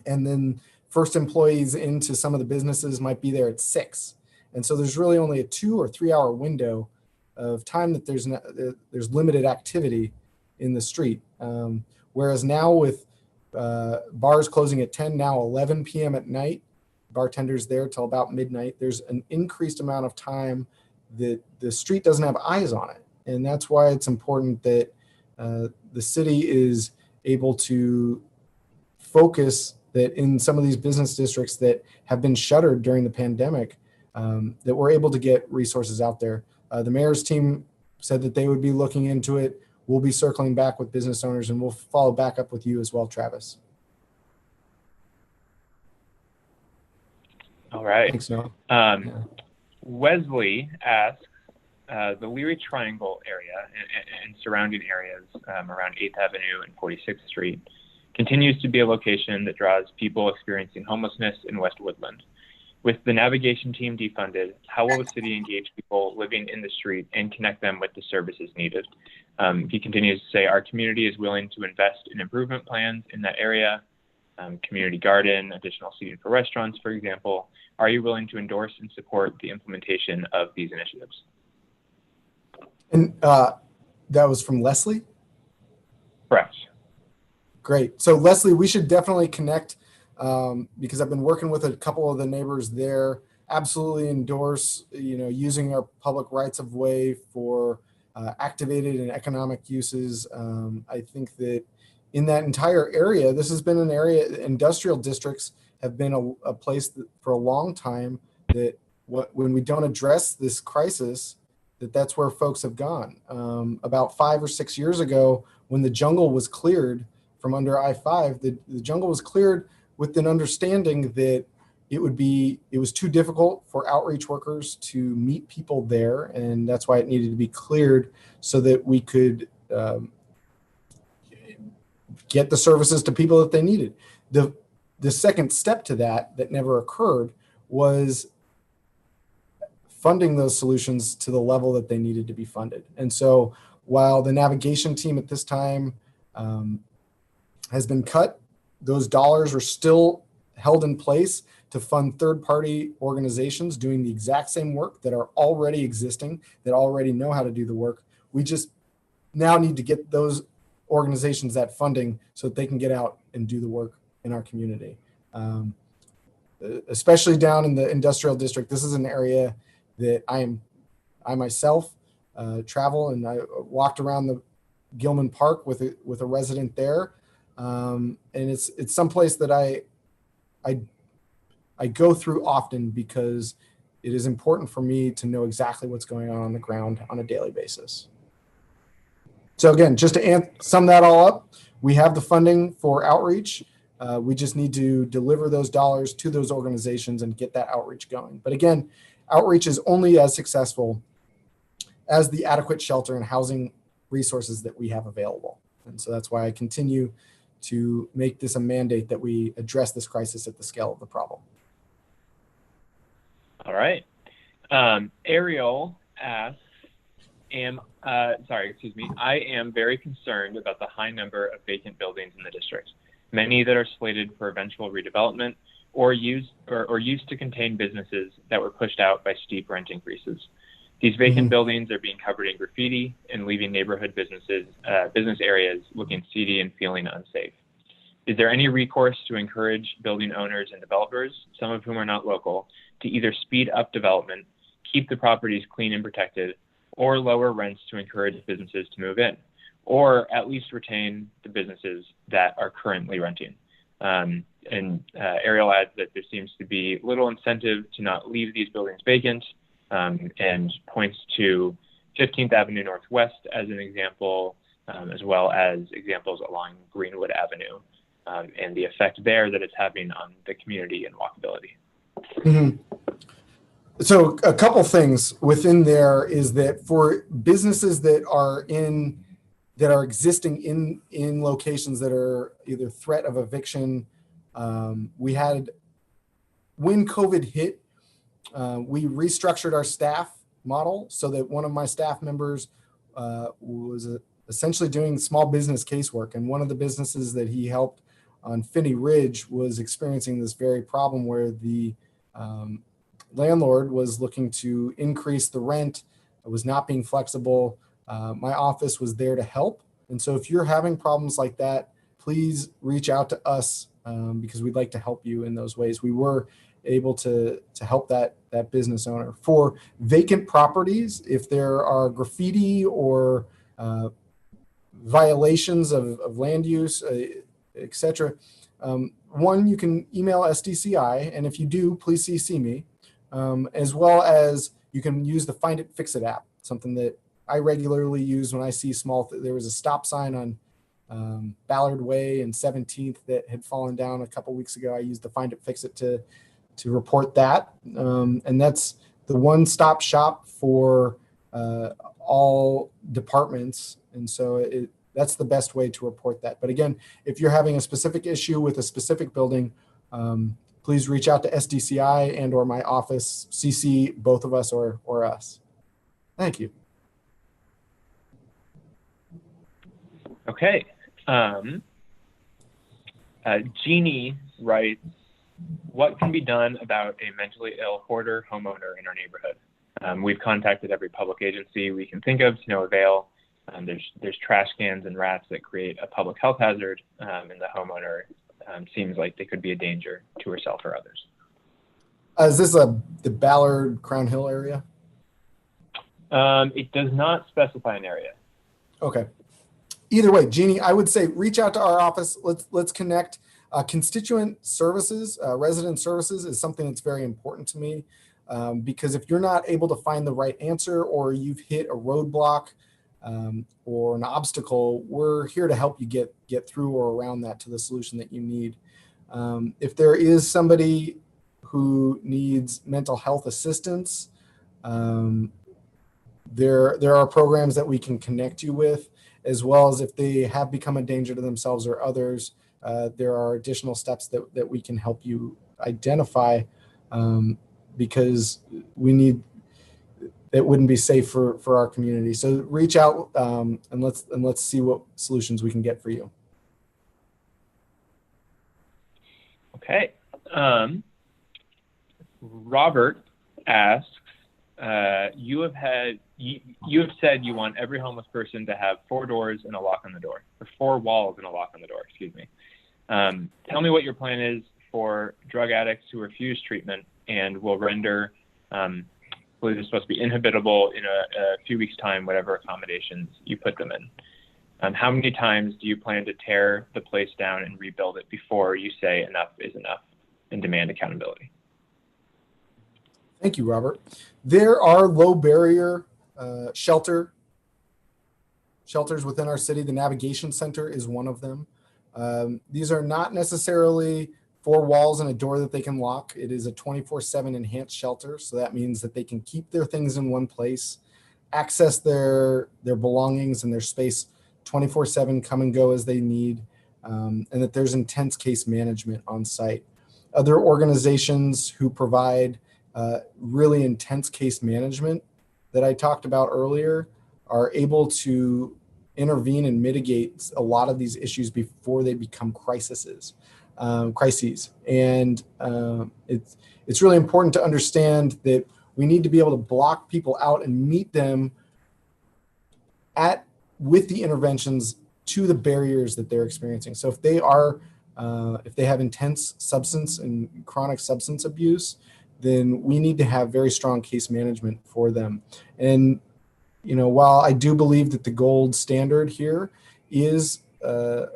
And then first employees into some of the businesses might be there at 6. And so there's really only a 2 or 3 hour window of time that there's limited activity in the street. Whereas now with bars closing at 10, now 11 p.m. at night. Bartenders there till about midnight. There's an increased amount of time that the street doesn't have eyes on it. And that's why it's important that the city is able to focus that in some of these business districts that have been shuttered during the pandemic, that we're able to get resources out there. The mayor's team said that they would be looking into it. We'll be circling back with business owners, and we'll follow back up with you as well, Travis. All right. Thanks, Noah. Wesley asks, the Leary Triangle area and surrounding areas around 8th Avenue and 46th Street continues to be a location that draws people experiencing homelessness in West Woodland. With the navigation team defunded, how will the city engage people living in the street and connect them with the services needed? He continues to say, our community is willing to invest in improvement plans in that area, community garden, additional seating for restaurants, for example. Are you willing to endorse and support the implementation of these initiatives? And that was from Leslie? Correct. Great. So Leslie, we should definitely connect because I've been working with a couple of the neighbors there. Absolutely endorse, using our public rights of way for activated and economic uses. I think that in that entire area, this has been an area, industrial districts have been a place that for a long time that when we don't address this crisis, that's where folks have gone. About 5 or 6 years ago, when the jungle was cleared from under I-5, the jungle was cleared with an understanding that it was too difficult for outreach workers to meet people there, and that's why it needed to be cleared so that we could get the services to people that they needed. The second step to that never occurred was funding those solutions to the level that they needed to be funded. And so while the navigation team at this time has been cut, those dollars are still held in place to fund third-party organizations doing the exact same work that are already existing, that already know how to do the work. We just now need to get those organizations that funding so that they can get out and do the work in our community. Especially down in the industrial district, this is an area that I myself travel, and I walked around the Gilman Park with a resident there, and it's someplace that I go through often because it is important for me to know exactly what's going on the ground on a daily basis. So again, just to sum that all up, we have the funding for outreach. We just need to deliver those dollars to those organizations and get that outreach going. But again, outreach is only as successful as the adequate shelter and housing resources that we have available. And so that's why I continue to make this a mandate that we address this crisis at the scale of the problem. All right. Ariel asks, I am very concerned about the high number of vacant buildings in the district, many that are slated for eventual redevelopment or used to contain businesses that were pushed out by steep rent increases. These vacant buildings are being covered in graffiti and leaving neighborhood business areas looking seedy and feeling unsafe. Is there any recourse to encourage building owners and developers, some of whom are not local, to either speed up development, keep the properties clean and protected, or lower rents to encourage businesses to move in, or at least retain the businesses that are currently renting? Ariel adds that there seems to be little incentive to not leave these buildings vacant, and points to 15th Avenue Northwest as an example, as well as examples along Greenwood Avenue, and the effect there that it's having on the community and walkability. So a couple things within there is that for businesses that are existing in locations that are either threat of eviction, we had, when COVID hit, we restructured our staff model so that one of my staff members was essentially doing small business casework. And one of the businesses that he helped on Finney Ridge was experiencing this very problem where the landlord was looking to increase the rent. It was not being flexible. My office was there to help. And so if you're having problems like that, please reach out to us because we'd like to help you in those ways. We were able to help that business owner. For vacant properties, if there are graffiti or violations of land use, etc. One, you can email SDCI, and if you do, please CC me, as well as you can use the Find It, Fix It app, something that I regularly use when I see there was a stop sign on Ballard Way and 17th that had fallen down a couple weeks ago. I used the Find It, Fix It to report that, and that's the one-stop shop for all departments, and so that's the best way to report that. But again, if you're having a specific issue with a specific building, please reach out to SDCI and or my office, CC both of us or us. Thank you. Okay. Jeannie writes, what can be done about a mentally ill hoarder homeowner in our neighborhood? We've contacted every public agency we can think of to no avail. There's trash cans and rats that create a public health hazard, and the homeowner seems like they could be a danger to herself or others. Is this the Ballard Crown Hill area? It does not specify an area. Okay. Either way, Jeannie, I would say reach out to our office. Let's connect. Constituent services, resident services is something that's very important to me because if you're not able to find the right answer or you've hit a roadblock or an obstacle, we're here to help you get through or around that to the solution that you need. If there is somebody who needs mental health assistance, there are programs that we can connect you with, as well as if they have become a danger to themselves or others, there are additional steps that we can help you identify because it wouldn't be safe for our community. So reach out and let's see what solutions we can get for you. Okay. Robert asks, you have said you want every homeless person to have 4 doors and a lock on the door, or 4 walls and a lock on the door, excuse me. Tell me what your plan is for drug addicts who refuse treatment and will render, I believe it's supposed to be inhabitable in a few weeks' time, whatever accommodations you put them in. How many times do you plan to tear the place down and rebuild it before you say enough is enough and demand accountability? Thank you, Robert. There are low barrier shelters within our city. The Navigation Center is one of them. These are not necessarily 4 walls and a door that they can lock. It is a 24/7 enhanced shelter. So that means that they can keep their things in one place, access their belongings and their space 24/7, come and go as they need, and that there's intense case management on site. Other organizations who provide really intense case management that I talked about earlier are able to intervene and mitigate a lot of these issues before they become crises. And it's really important to understand that we need to be able to block people out and meet them with the interventions to the barriers that they're experiencing. So if they have intense substance and chronic substance abuse, then we need to have very strong case management for them. And, while I do believe that the gold standard here is a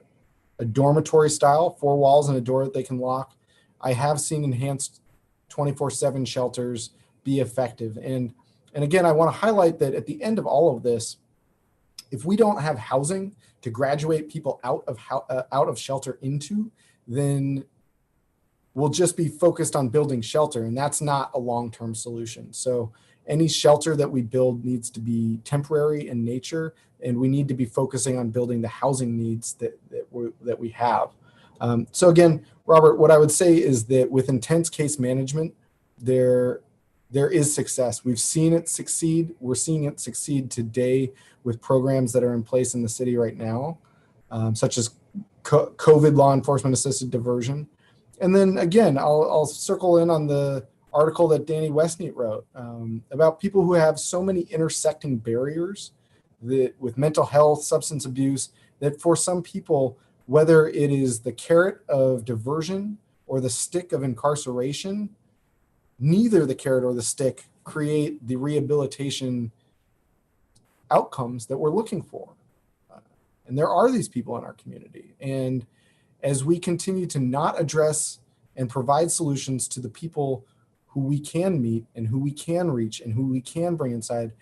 dormitory style, 4 walls and a door that they can lock, I have seen enhanced 24/7 shelters be effective. And again, I want to highlight that at the end of all of this, if we don't have housing to graduate people out of shelter into, then we'll just be focused on building shelter, and that's not a long-term solution. So any shelter that we build needs to be temporary in nature, and we need to be focusing on building the housing needs that we have. So again, Robert, what I would say is that with intense case management, there is success. We've seen it succeed. We're seeing it succeed today with programs that are in place in the city right now, such as COVID law enforcement assisted diversion. And then again, I'll circle in on the article that Danny Westneat wrote about people who have so many intersecting barriers that with mental health, substance abuse, that for some people, whether it is the carrot of diversion or the stick of incarceration, neither the carrot or the stick create the rehabilitation outcomes that we're looking for. And there are these people in our community. And as we continue to not address and provide solutions to the people who we can meet and who we can reach and who we can bring inside,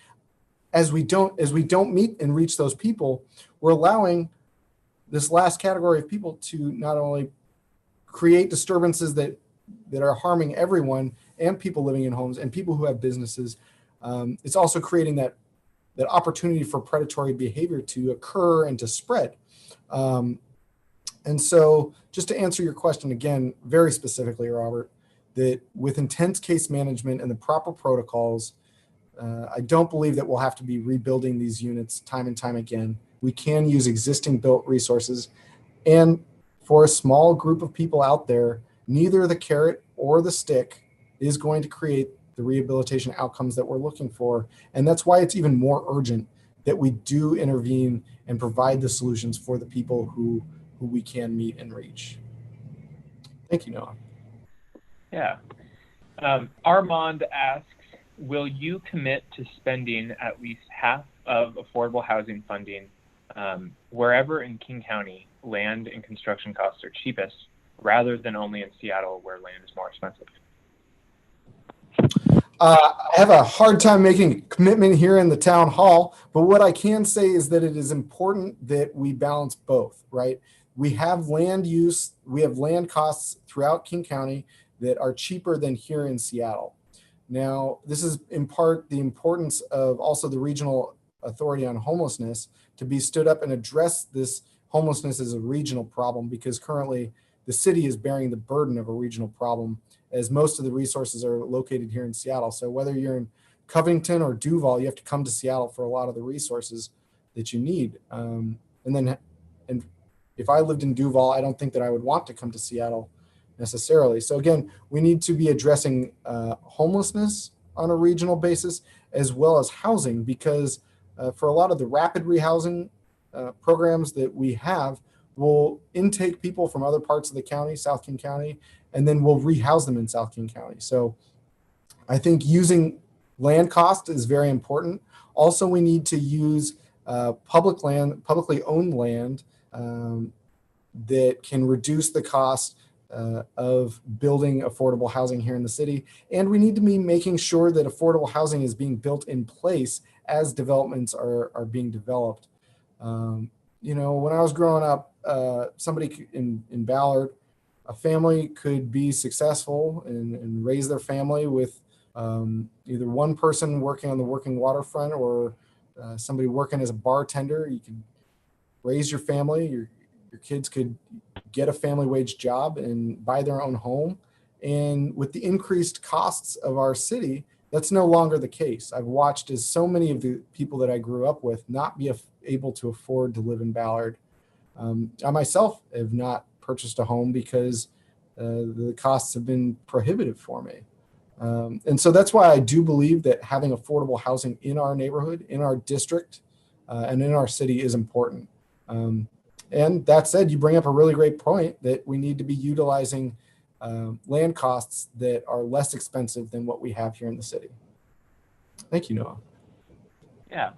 as we don't meet and reach those people, we're allowing this last category of people to not only create disturbances that are harming everyone and people living in homes and people who have businesses. It's also creating that opportunity for predatory behavior to occur and to spread. And so just to answer your question again, very specifically, Robert, that with intense case management and the proper protocols, I don't believe that we'll have to be rebuilding these units time and time again. We can use existing built resources. And for a small group of people out there, neither the carrot or the stick is going to create the rehabilitation outcomes that we're looking for. And that's why it's even more urgent that we do intervene and provide the solutions for the people who we can meet and reach. Thank you, Noah. Yeah. Armand asks, will you commit to spending at least half of affordable housing funding wherever in King County land and construction costs are cheapest, rather than only in Seattle where land is more expensive? I have a hard time making a commitment here in the town hall, but what I can say is that it is important that we balance both, right? We have land use, we have land costs throughout King County that are cheaper than here in Seattle. Now, this is in part the importance of also the Regional Authority on Homelessness to be stood up and address this homelessness as a regional problem, because currently the city is bearing the burden of a regional problem, as most of the resources are located here in Seattle. So whether you're in Covington or Duval, you have to come to Seattle for a lot of the resources that you need. And if I lived in Duval, I don't think that I would want to come to Seattle necessarily. So again, we need to be addressing homelessness on a regional basis, as well as housing, because for a lot of the rapid rehousing programs that we have, we'll intake people from other parts of the county, South King County, and then we'll rehouse them in South King County. So I think using land cost is very important. Also, we need to use publicly owned land that can reduce the cost of building affordable housing here in the city. And we need to be making sure that affordable housing is being built in place as developments are being developed. When I was growing up, somebody in Ballard, a family could be successful and raise their family with either one person working on the working waterfront or somebody working as a bartender. You could raise your family, your kids could get a family wage job and buy their own home. And with the increased costs of our city, that's no longer the case. I've watched as so many of the people that I grew up with not be able to afford to live in Ballard. I myself have not purchased a home because the costs have been prohibitive for me. And so that's why I do believe that having affordable housing in our neighborhood, in our district, and in our city is important. And that said, you bring up a really great point that we need to be utilizing land costs that are less expensive than what we have here in the city. Thank you, Noah. Yeah.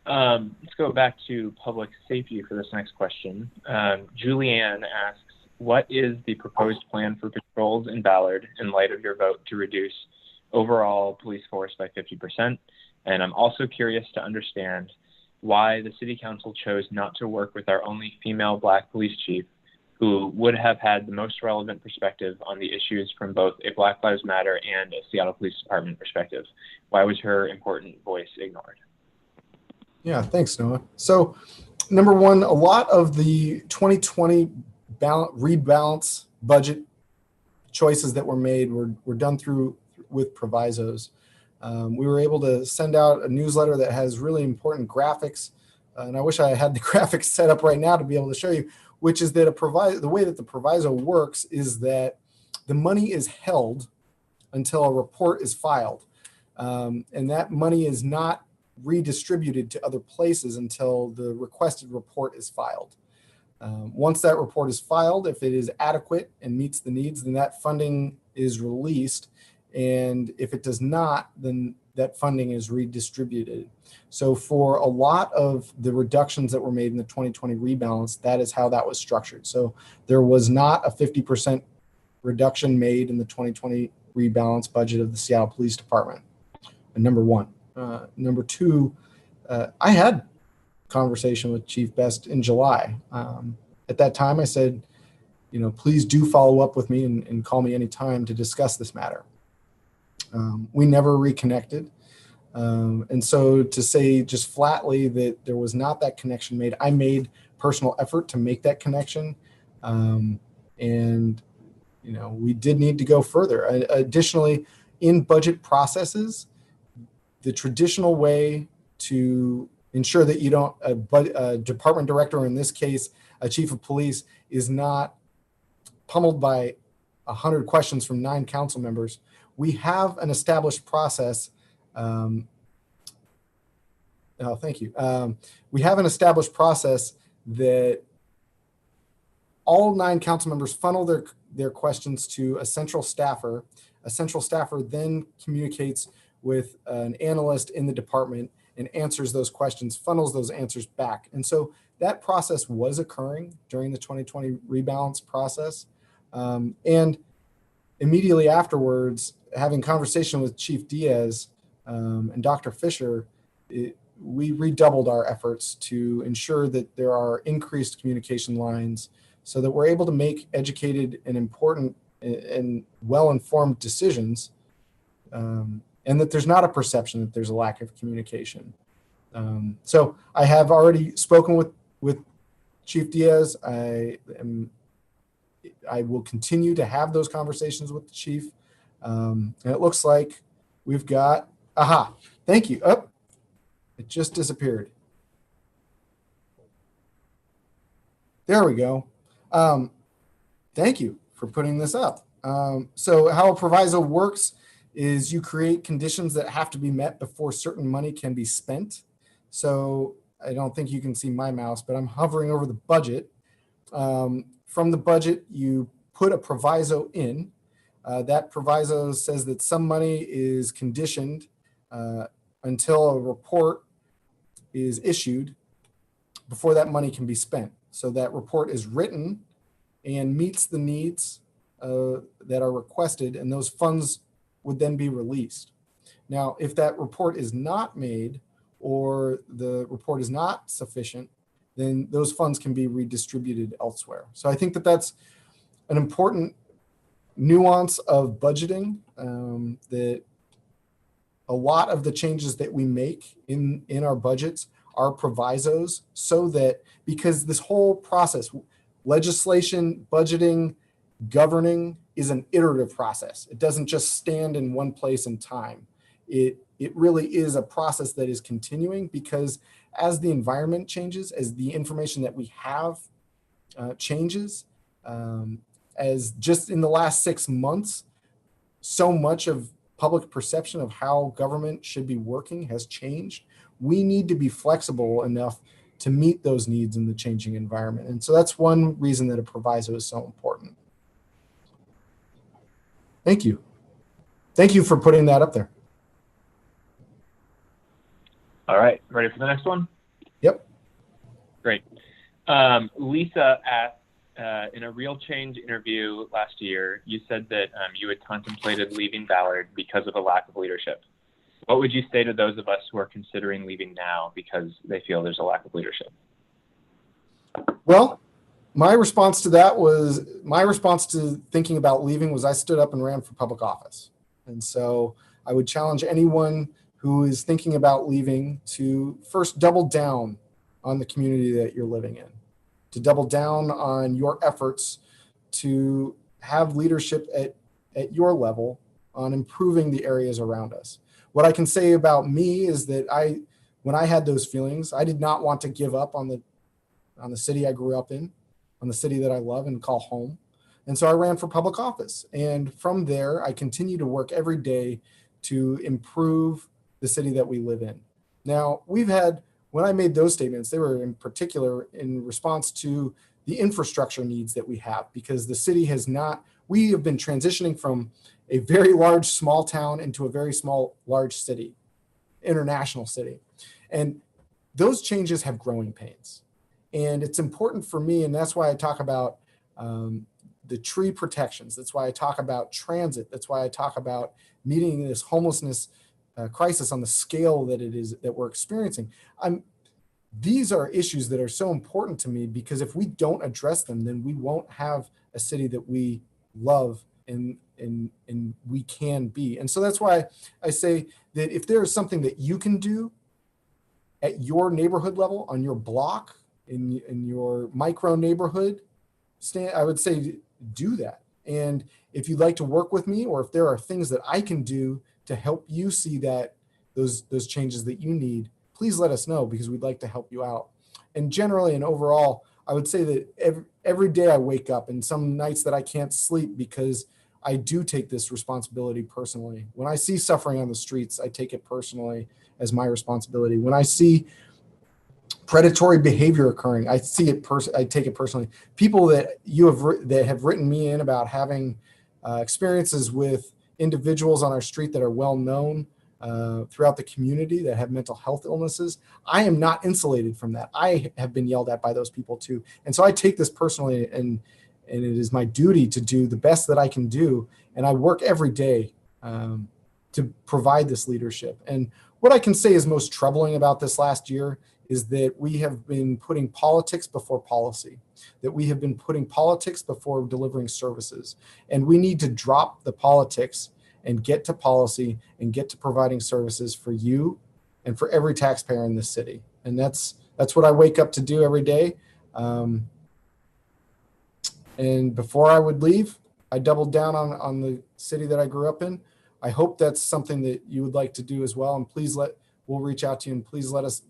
Let's go back to public safety for this next question. Julianne asks, what is the proposed plan for patrols in Ballard in light of your vote to reduce overall police force by 50%? And I'm also curious to understand why the city council chose not to work with our only female Black police chief, who would have had the most relevant perspective on the issues from both a Black Lives Matter and a Seattle Police Department perspective. Why was her important voice ignored? Yeah, thanks, Noah. So, number one, a lot of the 2020 rebalance budget choices that were made were done with provisos. We were able to send out a newsletter that has really important graphics, and I wish I had the graphics set up right now to be able to show you, which is that the way that the proviso works is that the money is held until a report is filed, and that money is not redistributed to other places until the requested report is filed. Once that report is filed, if it is adequate and meets the needs, then that funding is released. And if it does not, then that funding is redistributed. So for a lot of the reductions that were made in the 2020 rebalance, that is how that was structured. So there was not a 50% reduction made in the 2020 rebalance budget of the Seattle Police Department. And number one. Number two, I had conversation with Chief Best in July. At that time, I said, please do follow up with me and call me anytime to discuss this matter. We never reconnected. And so to say just flatly that there was not that connection made, I made personal effort to make that connection. And we did need to go further. Additionally, in budget processes, the traditional way to ensure that you don't, a department director, or in this case, a chief of police, is not pummeled by 100 questions from 9 council members. We have an established process. Thank you. We have an established process that all 9 council members funnel their questions to a central staffer. A central staffer then communicates with an analyst in the department and answers those questions, funnels those answers back. And so that process was occurring during the 2020 rebalance process. And immediately afterwards, having conversation with Chief Diaz and Dr. Fisher, we redoubled our efforts to ensure that there are increased communication lines so that we're able to make educated and important and well-informed decisions, and that there's not a perception that there's a lack of communication. So I have already spoken with Chief Diaz. I will continue to have those conversations with the chief. And it looks like we've got, thank you. Oh, it just disappeared. There we go. Thank you for putting this up. So how a proviso works is you create conditions that have to be met before certain money can be spent. So I don't think you can see my mouse, but I'm hovering over the budget. From the budget, you put a proviso in. That proviso says that some money is conditioned until a report is issued before that money can be spent. So that report is written and meets the needs that are requested, and those funds would then be released. Now, if that report is not made or the report is not sufficient, then those funds can be redistributed elsewhere. So I think that that's an important nuance of budgeting, that a lot of the changes that we make in our budgets are provisos, so that, because this whole process, legislation, budgeting, governing, is an iterative process. It doesn't just stand in one place in time. It really is a process that is continuing, because as the environment changes, as the information that we have changes, as just in the last 6 months, so much of public perception of how government should be working has changed. We need to be flexible enough to meet those needs in the changing environment. And so that's one reason that a proviso is so important. Thank you. Thank you for putting that up there. All right, ready for the next one? Yep. Great. Lisa asked, in a Real Change interview last year, you said that you had contemplated leaving Ballard because of a lack of leadership. What would you say to those of us who are considering leaving now because they feel there's a lack of leadership? Well, my response to thinking about leaving was I stood up and ran for public office. And so I would challenge anyone who is thinking about leaving to first double down on the community that you're living in, to double down on your efforts to have leadership at your level on improving the areas around us. What I can say about me is that when I had those feelings, I did not want to give up on the city I grew up in, on the city that I love and call home. And so I ran for public office. And from there, I continue to work every day to improve the city that we live in. Now, when I made those statements, they were in particular in response to the infrastructure needs that we have, because the city we have been transitioning from a very large, small town into a very small, large city, international city. And those changes have growing pains. And it's important for me, and that's why I talk about the tree protections. That's why I talk about transit. That's why I talk about meeting this homelessness crisis on the scale that we're experiencing. These are issues that are so important to me, because if we don't address them, then we won't have a city that we love and we can be. And so that's why I say that if there is something that you can do at your neighborhood level, on your block, in your micro neighborhood, I would say do that. And if you'd like to work with me, or if there are things that I can do to help you see that those changes that you need, please let us know, because we'd like to help you out. And generally and overall, I would say that every day I wake up, and some nights that I can't sleep, because I do take this responsibility personally. When I see suffering on the streets, I take it personally as my responsibility. When I see predatory behavior occurring, I take it personally. People that have written me in about having experiences with individuals on our street that are well known throughout the community that have mental health illnesses, I am not insulated from that. I have been yelled at by those people too. And so I take this personally, and it is my duty to do the best that I can do. And I work every day to provide this leadership. And what I can say is most troubling about this last year is that we have been putting politics before policy, that we have been putting politics before delivering services. And we need to drop the politics and get to policy and get to providing services for you and for every taxpayer in this city. And that's what I wake up to do every day. And before I would leave, I doubled down on the city that I grew up in. I hope that's something that you would like to do as well. And please we'll reach out to you, and please let us.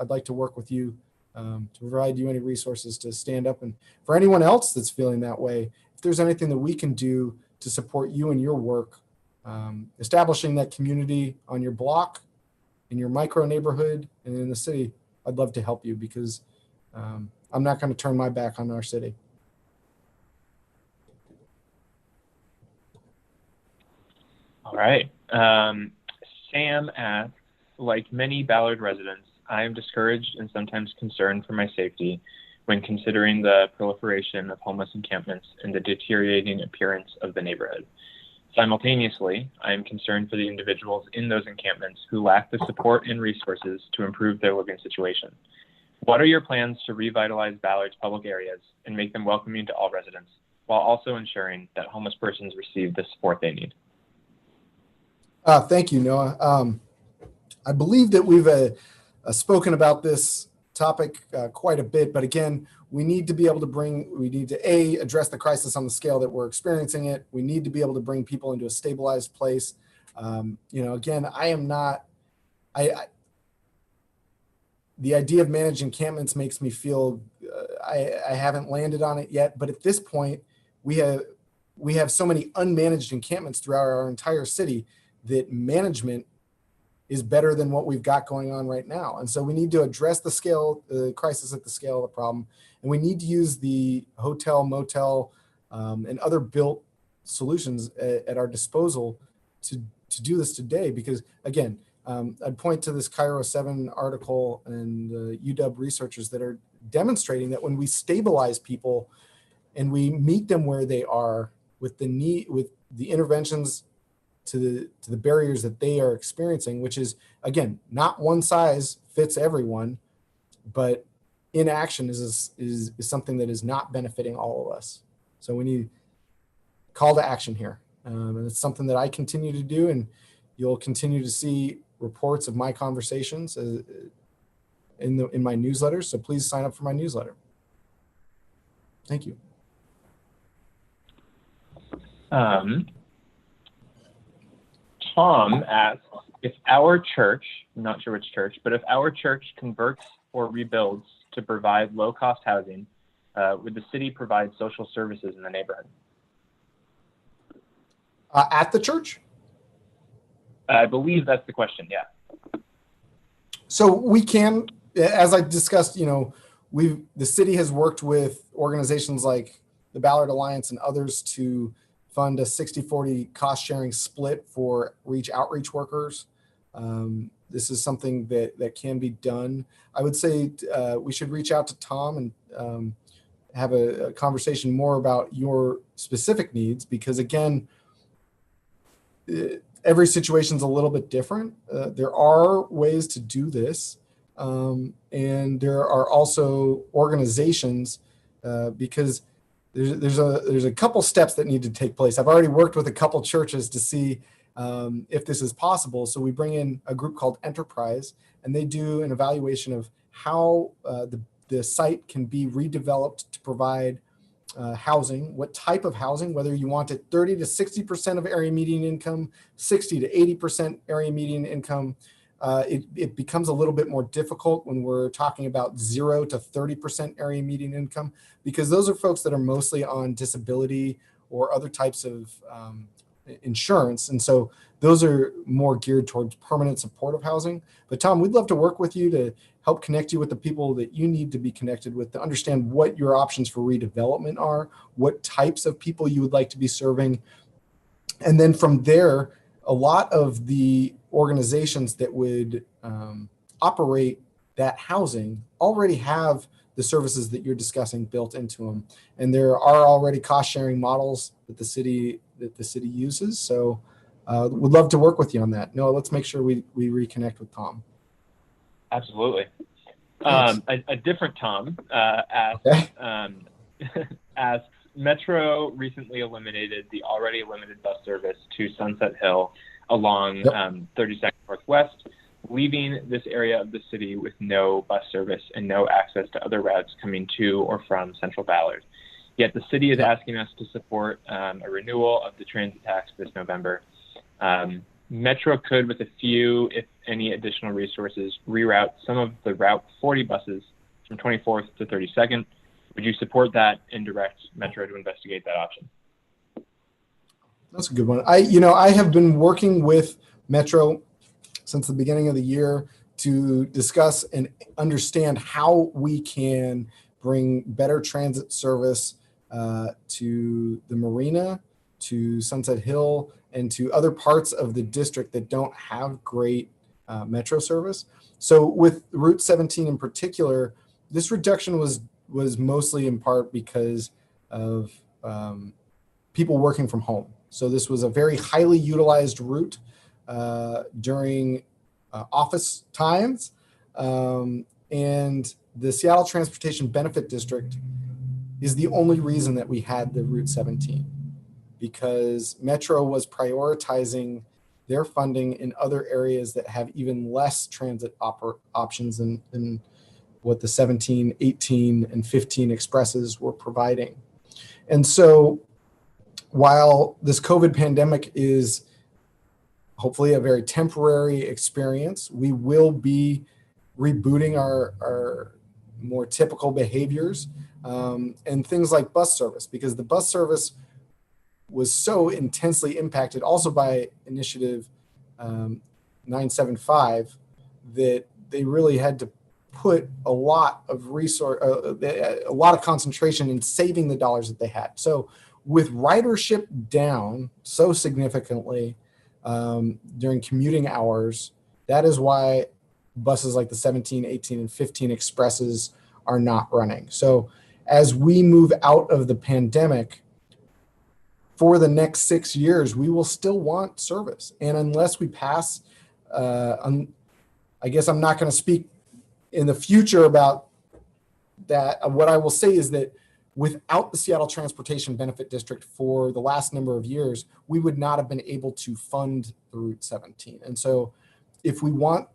I'd like to work with you to provide you any resources to stand up. And for anyone else that's feeling that way, if there's anything that we can do to support you in your work, establishing that community on your block, in your micro neighborhood, and in the city, I'd love to help you, because I'm not going to turn my back on our city. All right. Sam asks, like many Ballard residents, I am discouraged and sometimes concerned for my safety when considering the proliferation of homeless encampments and the deteriorating appearance of the neighborhood. Simultaneously, I am concerned for the individuals in those encampments who lack the support and resources to improve their living situation. What are your plans to revitalize Ballard's public areas and make them welcoming to all residents, while also ensuring that homeless persons receive the support they need? Thank you, Noah. I believe that we've spoken about this topic quite a bit, but again, we need to address the crisis on the scale that we're experiencing it. We need to be able to bring people into a stabilized place. Again, the idea of managed encampments makes me feel I haven't landed on it yet, but at this point, we have so many unmanaged encampments throughout our entire city that management is better than what we've got going on right now. And so we need to address the crisis at the scale of the problem. And we need to use the hotel, motel, and other built solutions at our disposal to do this today. Because again, I'd point to this Cairo 7 article and the UW researchers that are demonstrating that when we stabilize people and we meet them where they are with the interventions to the barriers that they are experiencing, which is, again, not one size fits everyone, but inaction is something that is not benefiting all of us. So we need call to action here. And it's something that I continue to do, and you'll continue to see reports of my conversations in my newsletter. So please sign up for my newsletter. Thank you. Tom asks, if our church, I'm not sure which church, but if our church converts or rebuilds to provide low-cost housing, would the city provide social services in the neighborhood? At the church? I believe that's the question, yeah. So we can, as I discussed, the city has worked with organizations like the Ballard Alliance and others to fund a 60-40 cost sharing split for outreach workers. This is something that can be done. I would say we should reach out to Tom and have a conversation more about your specific needs, because again, every situation is a little bit different. There are ways to do this. And there are also organizations because there's a couple steps that need to take place. I've already worked with a couple churches to see if this is possible. So we bring in a group called Enterprise, and they do an evaluation of how the site can be redeveloped to provide housing, what type of housing, whether you want it 30 to 60% of area median income, 60 to 80% area median income. It becomes a little bit more difficult when we're talking about 0 to 30% area median income, because those are folks that are mostly on disability or other types of insurance. And so those are more geared towards permanent supportive housing. But Tom, we'd love to work with you to help connect you with the people that you need to be connected with, to understand what your options for redevelopment are, what types of people you would like to be serving. And then from there, a lot of the organizations that would operate that housing already have the services that you're discussing built into them, and there are already cost-sharing models that the city uses. So, would love to work with you on that. No, let's make sure we reconnect with Tom. Absolutely. A different Tom asks, asks, Metro recently eliminated the already limited bus service to Sunset Hill along 32nd Northwest, leaving this area of the city with no bus service and no access to other routes coming to or from Central Ballard. Yet the city is asking us to support a renewal of the transit tax this November. Metro could, with a few, if any, additional resources, reroute some of the Route 40 buses from 24th to 32nd. Would you support that and direct Metro to investigate that option? That's a good one. I have been working with Metro since the beginning of the year to discuss and understand how we can bring better transit service to the marina, to Sunset Hill, and to other parts of the district that don't have great Metro service. So with Route 17 in particular, this reduction was mostly in part because of people working from home. So this was a very highly utilized route during office times. And the Seattle Transportation Benefit District is the only reason that we had the Route 17, because Metro was prioritizing their funding in other areas that have even less transit options than what the 17, 18, and 15 expresses were providing. And so while this COVID pandemic is hopefully a very temporary experience, we will be rebooting our more typical behaviors and things like bus service, because the bus service was so intensely impacted also by Initiative 975 that they really had to put a lot of a lot of concentration in saving the dollars that they had. So with ridership down so significantly during commuting hours, that is why buses like the 17, 18, and 15 expresses are not running. So as we move out of the pandemic, for the next 6 years, we will still want service. And unless we pass, I guess I'm not going to speak in the future about that. What I will say is that without the Seattle Transportation Benefit District for the last number of years, we would not have been able to fund the Route 17. And so if we want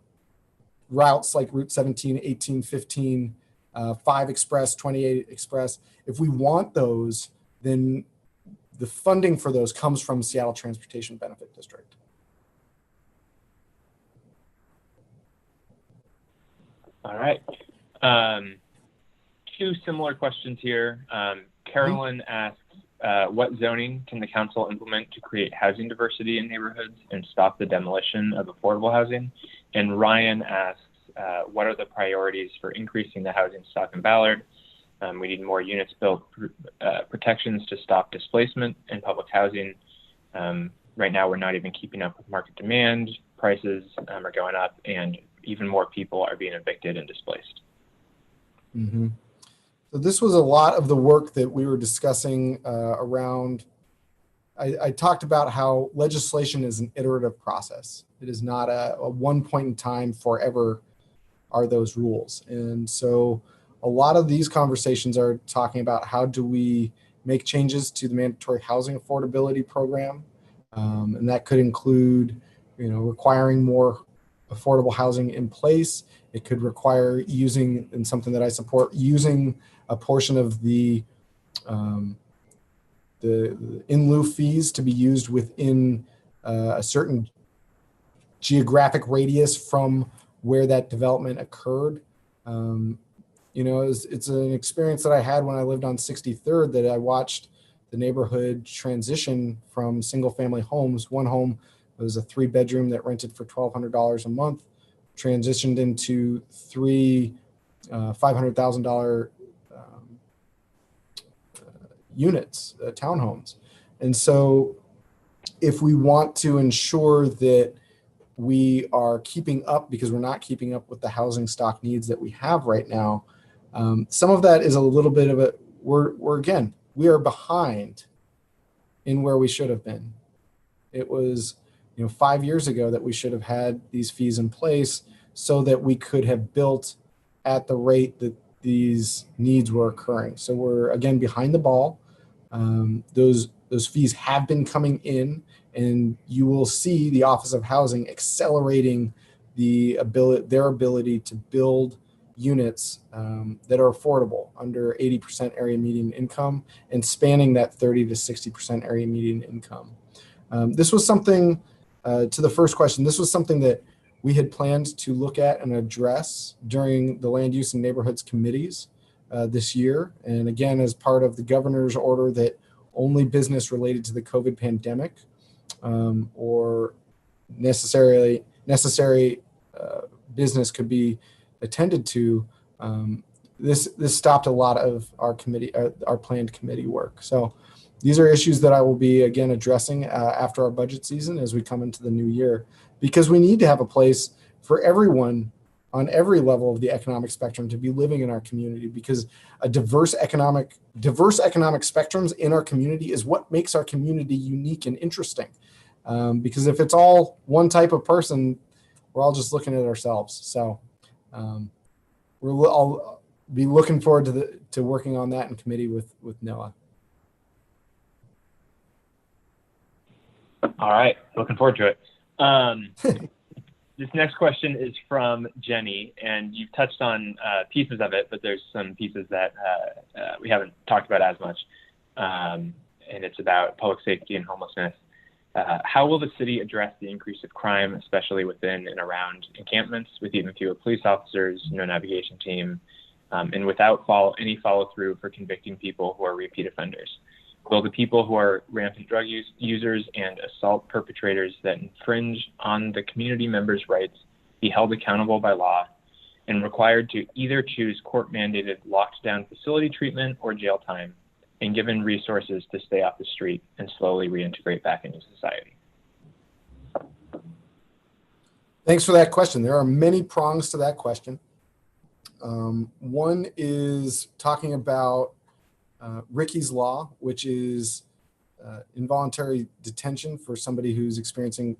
routes like Route 17, 18, 15, 5 Express, 28 Express, if we want those, then the funding for those comes from Seattle Transportation Benefit District. All right. Two similar questions here. Carolyn asks, what zoning can the council implement to create housing diversity in neighborhoods and stop the demolition of affordable housing? And Ryan asks, what are the priorities for increasing the housing stock in Ballard? We need more units built, protections to stop displacement in public housing. Right now, we're not even keeping up with market demand. Prices are going up, and even more people are being evicted and displaced. Mm-hmm. So this was a lot of the work that we were discussing around. I talked about how legislation is an iterative process. It is not a one point in time forever are those rules. And so a lot of these conversations are talking about how do we make changes to the mandatory housing affordability program. And that could include, requiring more affordable housing in place. It could require using, and something that I support, using a portion of the in lieu fees to be used within a certain geographic radius from where that development occurred. It's an experience that I had when I lived on 63rd, that I watched the neighborhood transition from single family homes. One home was a 3-bedroom that rented for $1,200 a month, transitioned into three $500,000 units, townhomes. And so if we want to ensure that we are keeping up, because we're not keeping up with the housing stock needs that we have right now, some of that is a little bit of we are behind in where we should have been. It was 5 years ago that we should have had these fees in place so that we could have built at the rate that these needs were occurring. So we're again behind the ball. Those fees have been coming in, and you will see the Office of Housing accelerating their ability to build units that are affordable under 80% area median income and spanning that 30 to 60% area median income. This was something, to the first question, this was something that we had planned to look at and address during the Land Use and Neighborhoods committees this year. And again, as part of the governor's order that only business related to the COVID pandemic or necessary business could be attended to, this stopped a lot of our planned committee work. So these are issues that I will be again addressing after our budget season as we come into the new year, because we need to have a place for everyone on every level of the economic spectrum to be living in our community, because a diverse economic spectrums in our community is what makes our community unique and interesting. Because if it's all one type of person, we're all just looking at ourselves. So I'll be looking forward to working on that in committee with Noah. All right, looking forward to it. This next question is from Jenny, and you've touched on pieces of it, but there's some pieces that we haven't talked about as much, and it's about public safety and homelessness. How will the city address the increase of crime, especially within and around encampments, with even fewer police officers, no navigation team, and without any follow-through for convicting people who are repeat offenders? Will the people who are rampant drug users and assault perpetrators that infringe on the community members' rights be held accountable by law and required to either choose court-mandated locked-down facility treatment or jail time, and given resources to stay off the street and slowly reintegrate back into society? Thanks for that question. There are many prongs to that question. One is talking about Ricky's Law, which is involuntary detention for somebody who's experiencing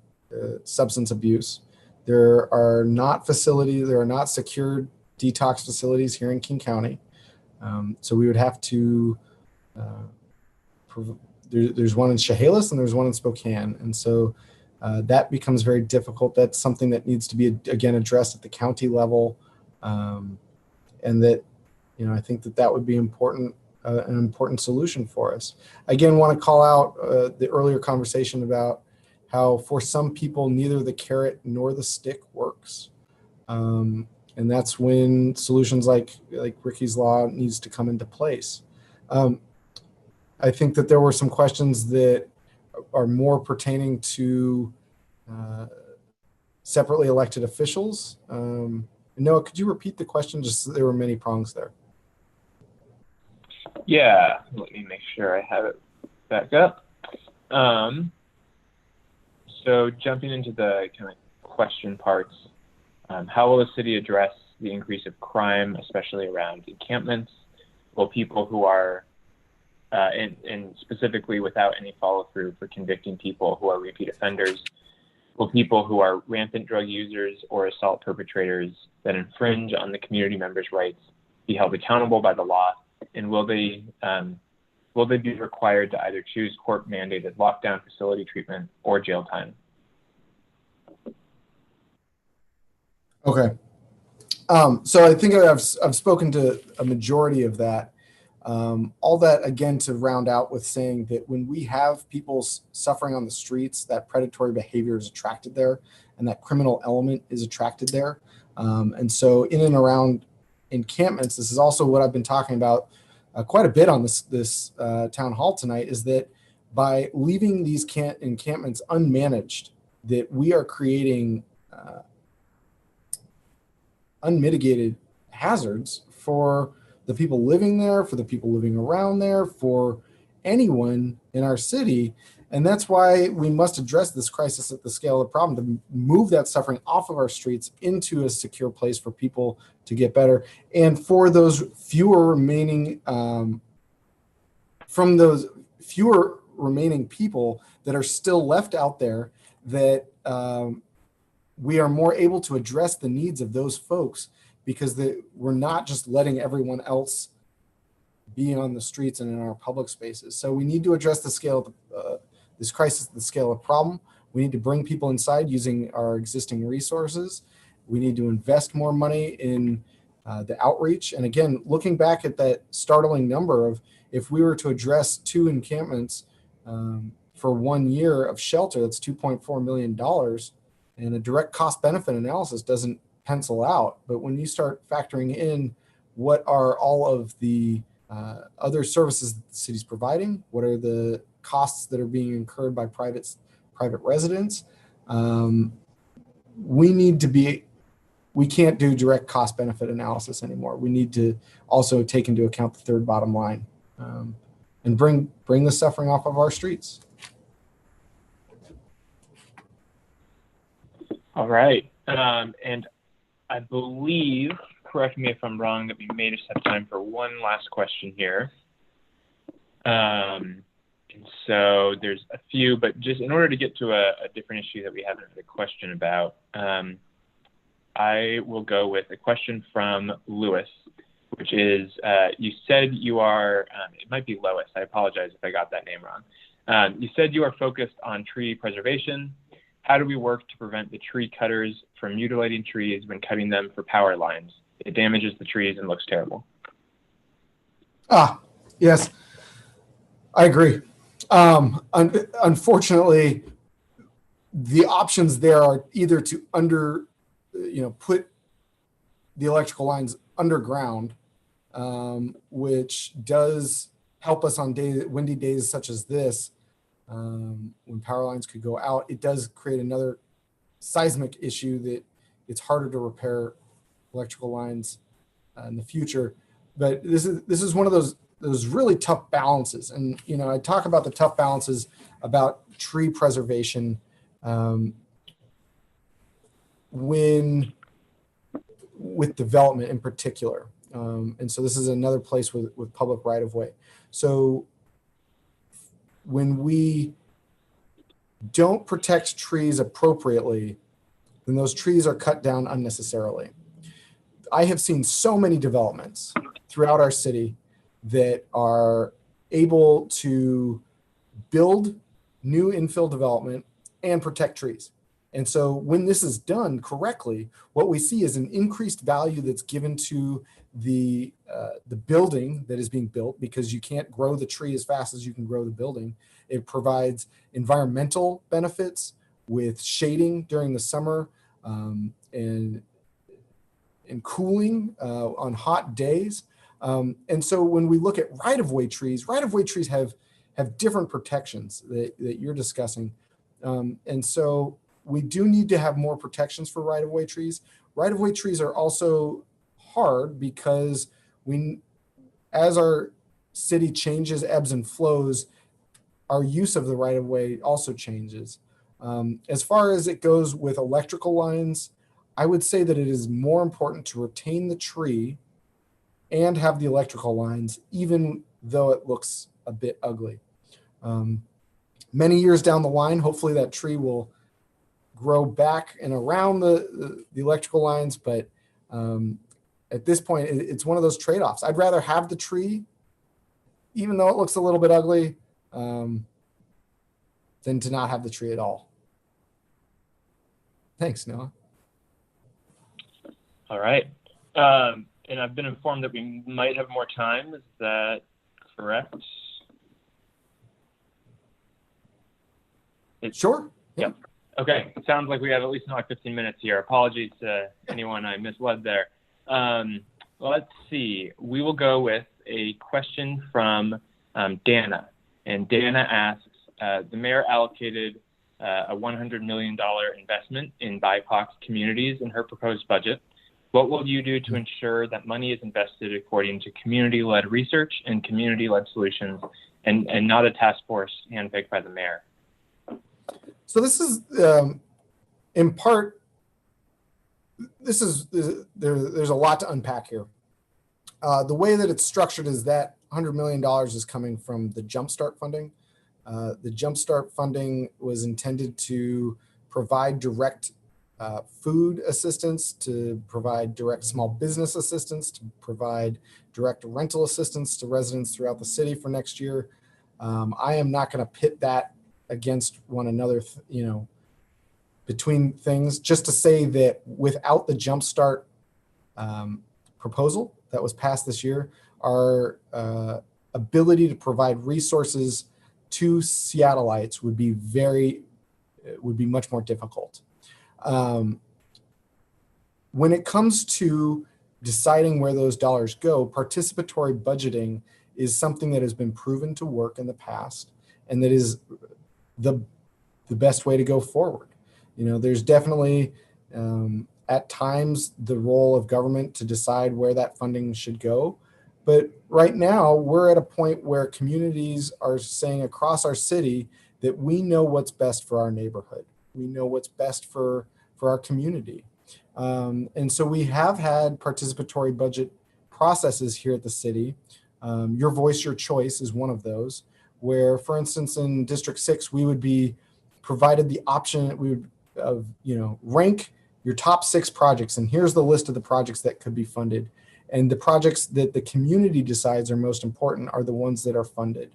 substance abuse. There are not secured detox facilities here in King County. So we would have to, there's one in Chehalis and there's one in Spokane. And so that becomes very difficult. That's something that needs to be, again, addressed at the county level. And that, I think that would be important. An important solution for us. Again, want to call out the earlier conversation about how for some people, neither the carrot nor the stick works. And that's when solutions like Ricky's Law needs to come into place. I think that there were some questions that are more pertaining to separately elected officials. And Noah, could you repeat the question? Just there were many prongs there. Yeah, let me make sure I have it back up. So jumping into the kind of question parts, how will the city address the increase of crime, especially around encampments? Will people who are, and specifically without any follow through for convicting people who are repeat offenders, will people who are rampant drug users or assault perpetrators that infringe on the community members' rights be held accountable by the law? And will they be required to either choose court-mandated lockdown facility treatment or jail time? Okay. So I think I've spoken to a majority of that. All that, again, to round out with saying that when we have people suffering on the streets, that predatory behavior is attracted there and that criminal element is attracted there. And so in and around encampments, this is also what I've been talking about quite a bit on this town hall tonight, is that by leaving these encampments unmanaged, that we are creating unmitigated hazards for the people living there, for the people living around there, for anyone in our city. And that's why we must address this crisis at the scale of the problem, to move that suffering off of our streets into a secure place for people to get better. And for those fewer remaining, from those fewer remaining people that are still left out there, that we are more able to address the needs of those folks, because we're not just letting everyone else be on the streets and in our public spaces. So we need to address the scale of this crisis, the scale of problem. We need to bring people inside using our existing resources. We need to invest more money in the outreach. And again, looking back at that startling number of, if we were to address 2 encampments for 1 year of shelter, that's $2.4 million. And a direct cost benefit analysis doesn't pencil out. But when you start factoring in what are all of the other services that the city's providing, what are the costs that are being incurred by private residents, we can't do direct cost benefit analysis anymore. We need to also take into account the third bottom line, and bring the suffering off of our streets. All right. And I believe, correct me if I'm wrong, that we may just have time for one last question here. And so there's a few, but just in order to get to a different issue that we haven't had a question about, I will go with a question from Lewis, which is, you said you are, it might be Lois, I apologize if I got that name wrong. You said you are focused on tree preservation. How do we work to prevent the tree cutters from mutilating trees when cutting them for power lines? It damages the trees and looks terrible. Yes, I agree. Unfortunately, the options there are either to put the electrical lines underground, which does help us on windy days such as this, when power lines could go out. It does create another seismic issue that it's harder to repair electrical lines in the future. But this is one of those really tough balances. And I talk about the tough balances about tree preservation with development in particular. And so this is another place with public right of way. So when we don't protect trees appropriately, then those trees are cut down unnecessarily. I have seen so many developments throughout our city that are able to build new infill development and protect trees. And so when this is done correctly, what we see is an increased value that's given to the building that is being built, because you can't grow the tree as fast as you can grow the building. It provides environmental benefits with shading during the summer, and cooling on hot days. And so when we look at right-of-way trees have different protections that you're discussing. And so we do need to have more protections for right-of-way trees. Right-of-way trees are also hard because as our city changes, ebbs and flows, our use of the right-of-way also changes. As far as it goes with electrical lines, I would say that it is more important to retain the tree and have the electrical lines, even though it looks a bit ugly. Many years down the line, hopefully that tree will grow back and around the electrical lines, but at this point, it's one of those trade-offs. I'd rather have the tree, even though it looks a little bit ugly, than to not have the tree at all. Thanks, Noah. All right. And I've been informed that we might have more time. Is that correct? Sure. Yep. Okay. Sounds like we have at least another 15 minutes here. Apologies to anyone I misled there. Let's see. We will go with a question from Dana. And Dana asks, the mayor allocated a $100 million investment in BIPOC communities in her proposed budget. What will you do to ensure that money is invested according to community-led research and community-led solutions and not a task force handpicked by the mayor? So this is, in part, there's a lot to unpack here. The way that it's structured is that $100 million is coming from the Jumpstart funding. The Jumpstart funding was intended to provide direct food assistance, to provide direct small business assistance, to provide direct rental assistance to residents throughout the city for next year. I am not going to pit that against one another, between things, just to say that without the Jumpstart proposal that was passed this year, our ability to provide resources to Seattleites would be much more difficult. When it comes to deciding where those dollars go, participatory budgeting is something that has been proven to work in the past, and that is the best way to go forward. There's definitely at times the role of government to decide where that funding should go. But right now we're at a point where communities are saying across our city that we know what's best for our neighborhood. We know what's best for our community. And so we have had participatory budget processes here at the city. Your Voice, Your Choice is one of those, where, for instance, in District 6, we would be provided the option, we would rank your top 6 projects, and here's the list of the projects that could be funded. And the projects that the community decides are most important are the ones that are funded.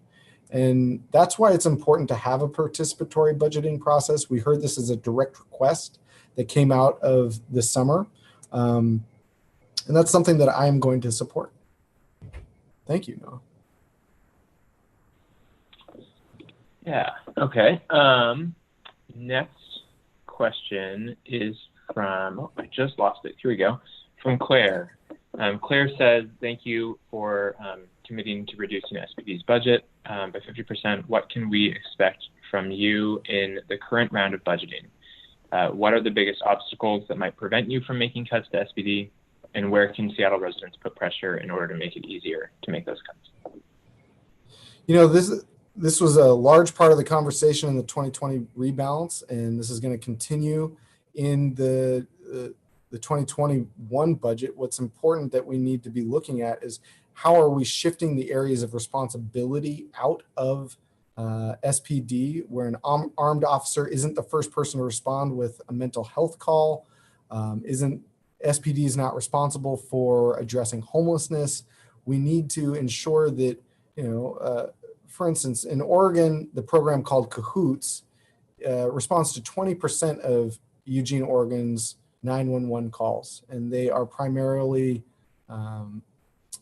And that's why it's important to have a participatory budgeting process. We heard this as a direct request that came out of the summer. And that's something that I am going to support. Thank you, Noah. Yeah, okay. Next question is from, I just lost it. Here we go. From Claire. Claire says, thank you for committing to reducing SPD's budget by 50%. What can we expect from you in the current round of budgeting? What are the biggest obstacles that might prevent you from making cuts to SPD? And where can Seattle residents put pressure in order to make it easier to make those cuts? This was a large part of the conversation in the 2020 rebalance, and this is going to continue in the 2021 budget. What's important that we need to be looking at is how are we shifting the areas of responsibility out of SPD, where an armed officer isn't the first person to respond with a mental health call, SPD is not responsible for addressing homelessness. We need to ensure that, for instance, in Oregon, the program called Cahoots responds to 20% of Eugene, Oregon's 911 calls, and they are primarily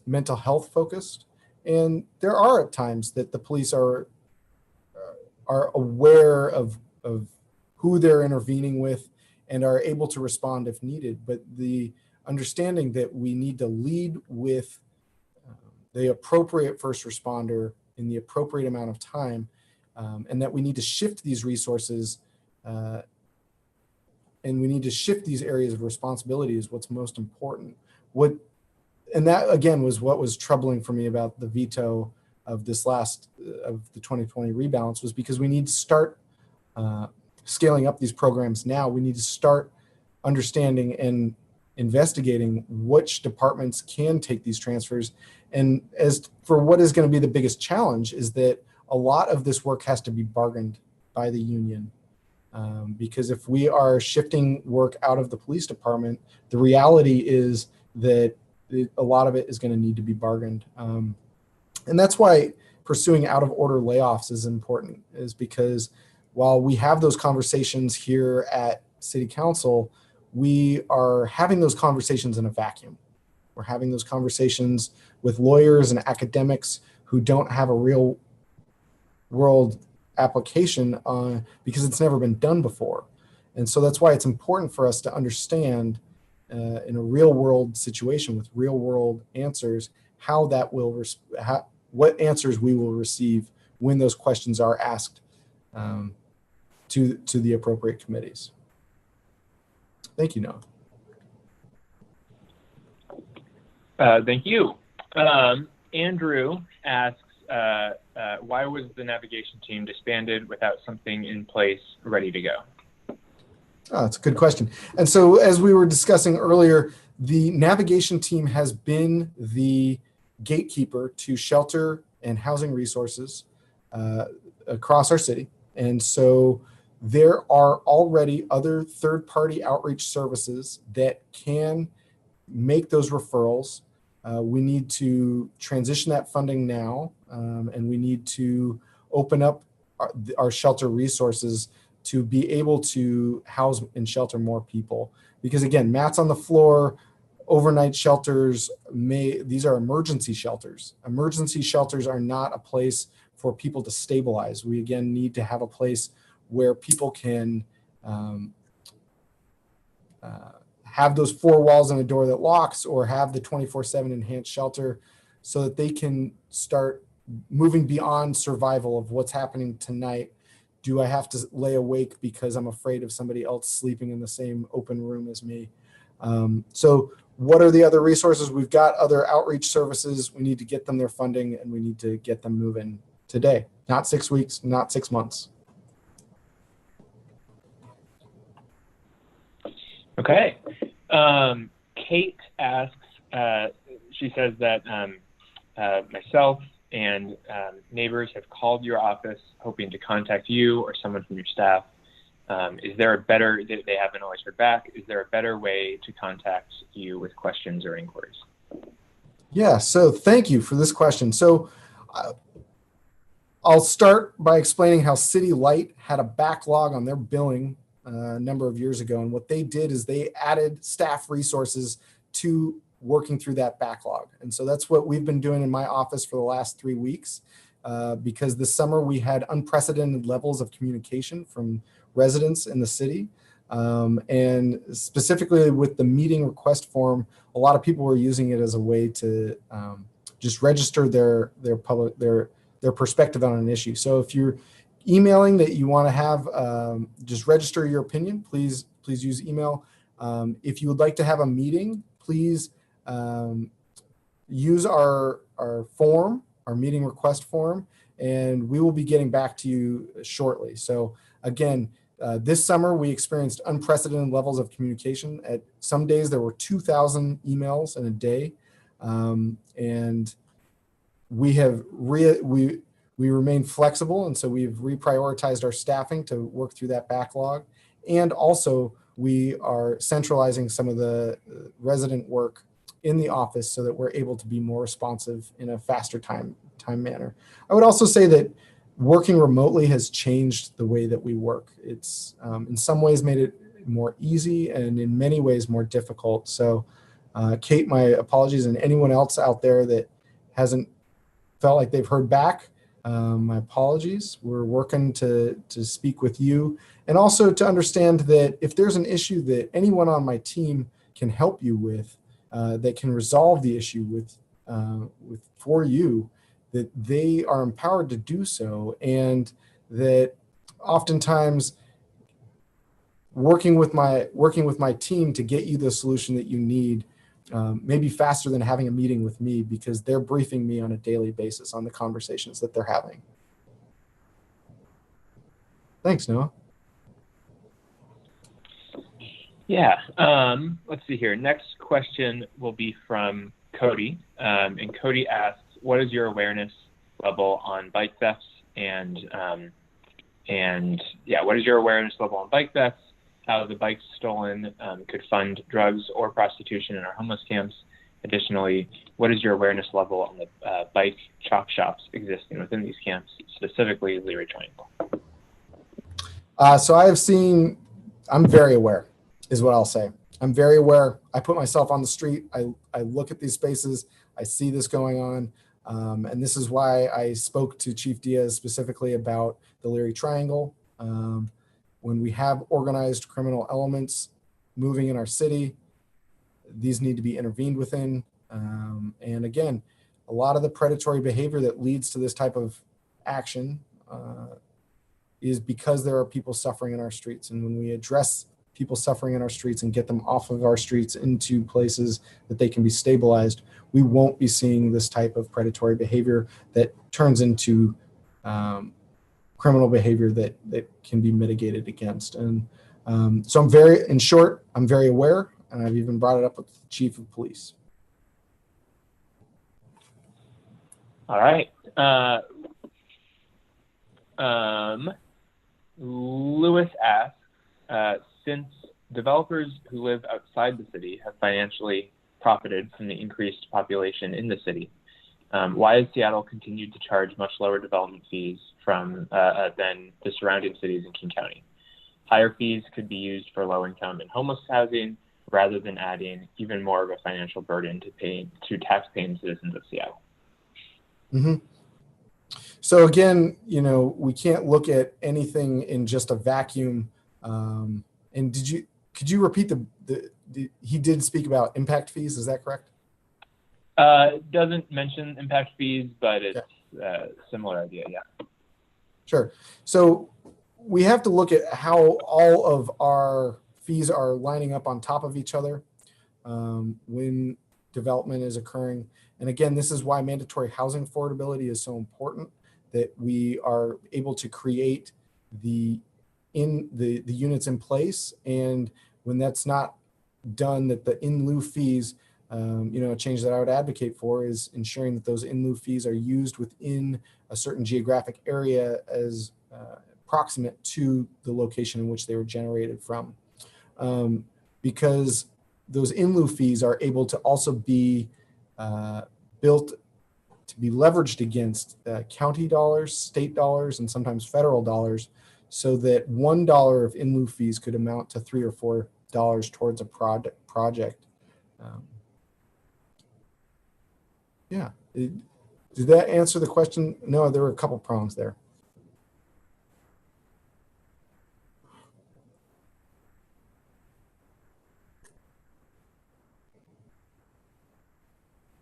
mental health focused. And there are at times that the police are aware of who they're intervening with and are able to respond if needed. But the understanding that we need to lead with the appropriate first responder in the appropriate amount of time, and that we need to shift these resources and we need to shift these areas of responsibility is what's most important. And that again was what was troubling for me about the veto of this of the 2020 rebalance, was because we need to start scaling up these programs now. We need to start understanding and investigating which departments can take these transfers. And as for what is going to be the biggest challenge is that a lot of this work has to be bargained by the union. Because if we are shifting work out of the police department, the reality is that a lot of it is going to need to be bargained. And that's why pursuing out of order layoffs is important, is because while we have those conversations here at City Council, we are having those conversations in a vacuum. We're having those conversations with lawyers and academics who don't have a real world application because it's never been done before. And so that's why it's important for us to understand in a real world situation with real world answers, how that will, what answers we will receive when those questions are asked to the appropriate committees. Thank you, Noah. Thank you. Andrew asks, why was the navigation team disbanded without something in place ready to go? Oh, that's a good question. And so as we were discussing earlier, the navigation team has been the gatekeeper to shelter and housing resources across our city. And so there are already other third-party outreach services that can make those referrals. We need to transition that funding now, and we need to open up our shelter resources to be able to house and shelter more people. Because again, mats on the floor, overnight shelters, these are emergency shelters. Emergency shelters are not a place for people to stabilize. We again need to have a place where people can have those four walls and a door that locks, or have the 24/7 enhanced shelter, so that they can start moving beyond survival of what's happening tonight. Do I have to lay awake because I'm afraid of somebody else sleeping in the same open room as me? So what are the other resources? We've got other outreach services. We need to get them their funding, and we need to get them moving today, not 6 weeks, not 6 months. Okay. Kate asks, she says that myself and neighbors have called your office hoping to contact you or someone from your staff. Is there a better, they haven't always heard back, is there a better way to contact you with questions or inquiries? Yeah, so thank you for this question. So I'll start by explaining how City Light had a backlog on their billing a number of years ago. And what they did is they added staff resources to working through that backlog. And so that's what we've been doing in my office for the last 3 weeks, because this summer we had unprecedented levels of communication from residents in the city. And specifically with the meeting request form, a lot of people were using it as a way to just register their perspective on an issue. So if you're emailing that you want to have, just register your opinion, please use email. If you would like to have a meeting, please use our form, our meeting request form, and we will be getting back to you shortly. So again, this summer we experienced unprecedented levels of communication. At some days there were 2,000 emails in a day, and we remain flexible, and so we've reprioritized our staffing to work through that backlog. And also we are centralizing some of the resident work in the office so that we're able to be more responsive in a faster time manner. I would also say that working remotely has changed the way that we work. It's in some ways made it more easy, and in many ways more difficult. So Kate, my apologies, and anyone else out there that hasn't felt like they've heard back, my apologies. We're working to speak with you, and also to understand that if there's an issue that anyone on my team can help you with, that can resolve the issue for you, that they are empowered to do so. And that oftentimes working with my team to get you the solution that you need, maybe faster than having a meeting with me, because they're briefing me on a daily basis on the conversations that they're having. Thanks, Noah. Yeah, let's see here. Next question will be from Cody. And Cody asks, what is your awareness level on bike thefts? And yeah, what is your awareness level on bike thefts? How the bikes stolen could fund drugs or prostitution in our homeless camps? Additionally, what is your awareness level on the bike chalk shops existing within these camps, specifically Leary Triangle? So I'm very aware, is what I'll say. I'm very aware. I put myself on the street. I look at these spaces. I see this going on. And this is why I spoke to Chief Diaz specifically about the Leary Triangle. When we have organized criminal elements moving in our city, these need to be intervened within. And again, a lot of the predatory behavior that leads to this type of action is because there are people suffering in our streets. And when we address people suffering in our streets and get them off of our streets into places that they can be stabilized, we won't be seeing this type of predatory behavior that turns into criminal behavior that can be mitigated against. And so I'm very aware, and I've even brought it up with the chief of police. All right. Lewis asks, since developers who live outside the city have financially profited from the increased population in the city, why has Seattle continued to charge much lower development fees than the surrounding cities in King County? Higher fees could be used for low-income and homeless housing rather than adding even more of a financial burden to tax-paying citizens of Seattle. Mm-hmm. So again, we can't look at anything in just a vacuum. And could you repeat he did speak about impact fees, is that correct? It doesn't mention impact fees, but it's a similar idea, yeah. Sure. So we have to look at how all of our fees are lining up on top of each other when development is occurring. And again, this is why mandatory housing affordability is so important, that we are able to create the units in place. And when that's not done, that the in lieu fees, a change that I would advocate for is ensuring that those in lieu fees are used within a certain geographic area as proximate to the location in which they were generated from. Because those in lieu fees are able to also be built to be leveraged against county dollars, state dollars, and sometimes federal dollars, so that $1 of in lieu fees could amount to $3 or $4 towards a project. Did that answer the question? No, there were a couple prongs there.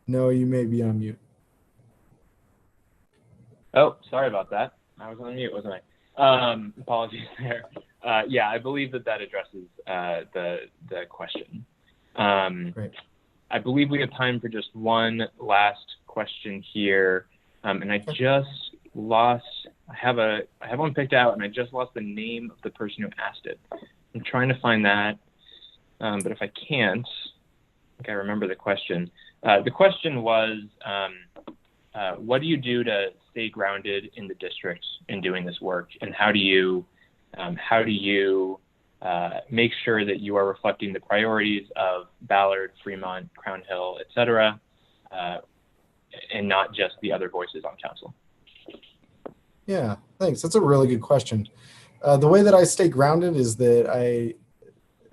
No, you may be on mute. Oh, sorry about that. I was on mute, wasn't I? Apologies there. Yeah, I believe that addresses the question. Great. I believe we have time for just one last question here. And I just lost, I have one picked out, and I just lost the name of the person who asked it. I'm trying to find that. But if I can't, I think I remember the question. The question was, what do you do to stay grounded in the district in doing this work? And how do you make sure that you are reflecting the priorities of Ballard, Fremont, Crown Hill, et cetera, and not just the other voices on council? Yeah, thanks. That's a really good question. The way that I stay grounded is that I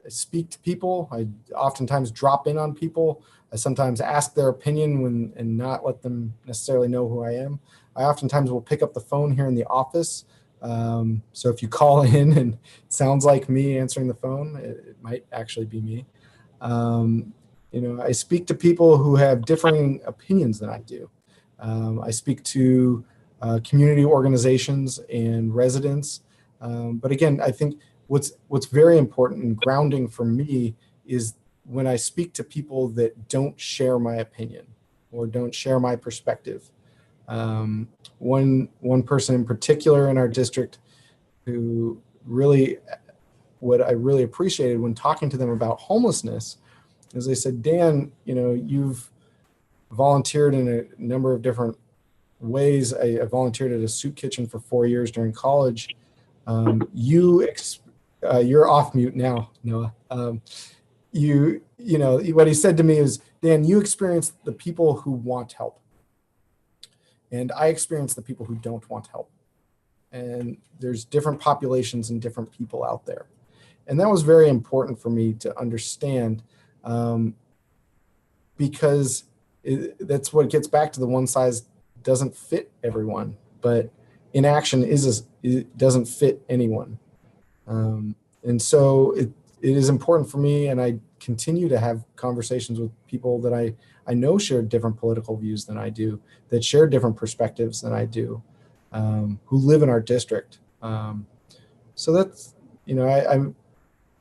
speak to people. I oftentimes drop in on people. I sometimes ask their opinion and not let them necessarily know who I am. I oftentimes will pick up the phone here in the office. So if you call in and it sounds like me answering the phone, it might actually be me. I speak to people who have differing opinions than I do. I speak to community organizations and residents. But again, I think what's very important and grounding for me is when I speak to people that don't share my opinion or don't share my perspective. One person in particular in our district who really, what I really appreciated when talking to them about homelessness is they said, Dan, you've volunteered in a number of different ways. I volunteered at a soup kitchen for 4 years during college. You're off mute now, Noah. What he said to me is, Dan, you experience the people who want help. And I experience the people who don't want help. And there's different populations and different people out there. And that was very important for me to understand, because that's what gets back to the one size doesn't fit everyone, but inaction it doesn't fit anyone. And so it is important for me, and I continue to have conversations with people that I know share different political views than I do, that share different perspectives than I do, who live in our district. So that's,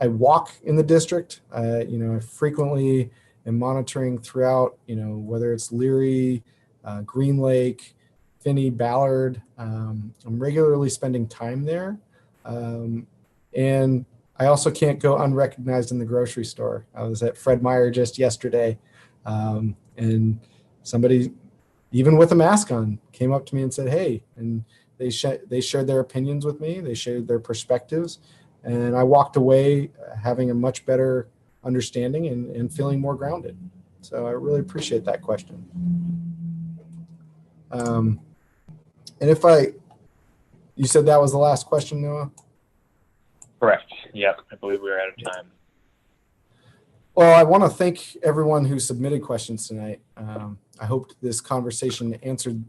I walk in the district. I frequently am monitoring throughout, whether it's Leary, Green Lake, Finney, Ballard. I'm regularly spending time there. And I also can't go unrecognized in the grocery store. I was at Fred Meyer just yesterday, and somebody, even with a mask on, came up to me and said, hey, and they shared their opinions with me. They shared their perspectives. And I walked away having a much better understanding and feeling more grounded. So I really appreciate that question. And you said that was the last question, Noah? Correct. Yep. I believe we are out of time. Well, I want to thank everyone who submitted questions tonight. I hope this conversation answered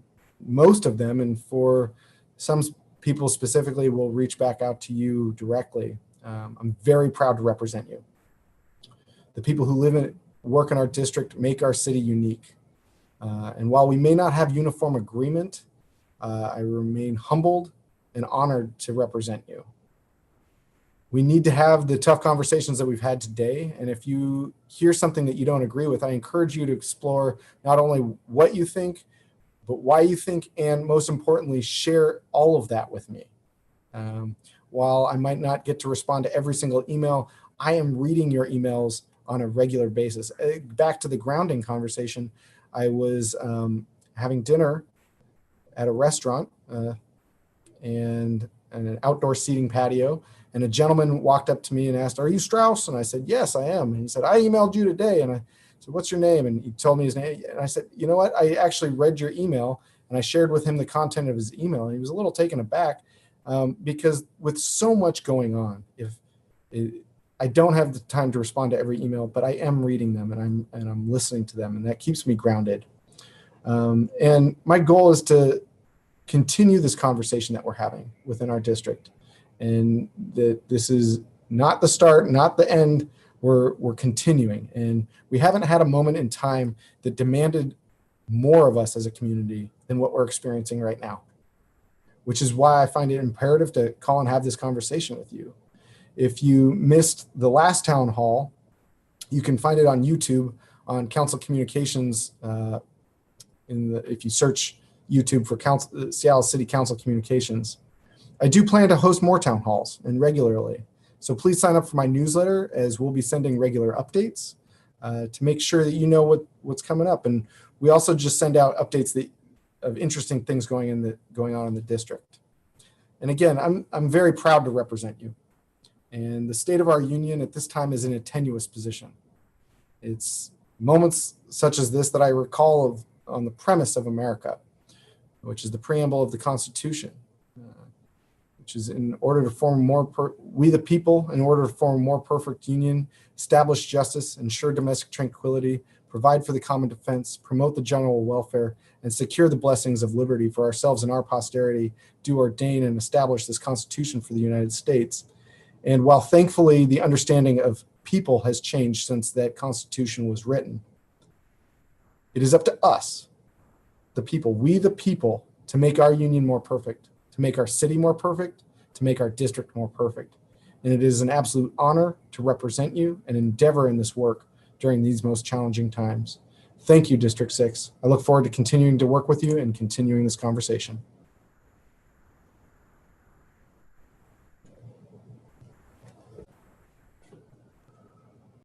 most of them, and for some people specifically, we'll reach back out to you directly. I'm very proud to represent you. The people who live and work in our district make our city unique. And while we may not have uniform agreement, I remain humbled and honored to represent you. We need to have the tough conversations that we've had today. And if you hear something that you don't agree with, I encourage you to explore not only what you think, but why you think, and most importantly, share all of that with me. While I might not get to respond to every single email, I am reading your emails on a regular basis. Back to the grounding conversation, I was having dinner at a restaurant and an outdoor seating patio. And a gentleman walked up to me and asked, are you Strauss? And I said, yes, I am. And he said, I emailed you today. And I said, what's your name? And he told me his name. And I said, you know what? I actually read your email, and I shared with him the content of his email. And he was a little taken aback because with so much going on, I don't have the time to respond to every email, but I am reading them and I'm listening to them, and that keeps me grounded. And my goal is to continue this conversation that we're having within our district. And that this is not the start, not the end. We're continuing, and we haven't had a moment in time that demanded more of us as a community than what we're experiencing right now, which is why I find it imperative to call and have this conversation with you. If you missed the last town hall, you can find it on YouTube on Council Communications. If you search YouTube for Seattle City Council Communications. I do plan to host more town halls and regularly. So please sign up for my newsletter, as we'll be sending regular updates to make sure that you know what's coming up. And we also just send out updates of interesting things going on in the district. And again, I'm very proud to represent you. And the state of our union at this time is in a tenuous position. It's moments such as this that I recall on the premise of America, which is the preamble of the Constitution. Which is in order to form we the people, in order to form a more perfect union, establish justice, ensure domestic tranquility, provide for the common defense, promote the general welfare, and secure the blessings of liberty for ourselves and our posterity, do ordain and establish this Constitution for the United States. And while thankfully the understanding of people has changed since that Constitution was written, it is up to us, the people, we the people, to make our union more perfect, to make our city more perfect, to make our district more perfect. and it is an absolute honor to represent you and endeavor in this work during these most challenging times. Thank you, District 6. I look forward to continuing to work with you and continuing this conversation.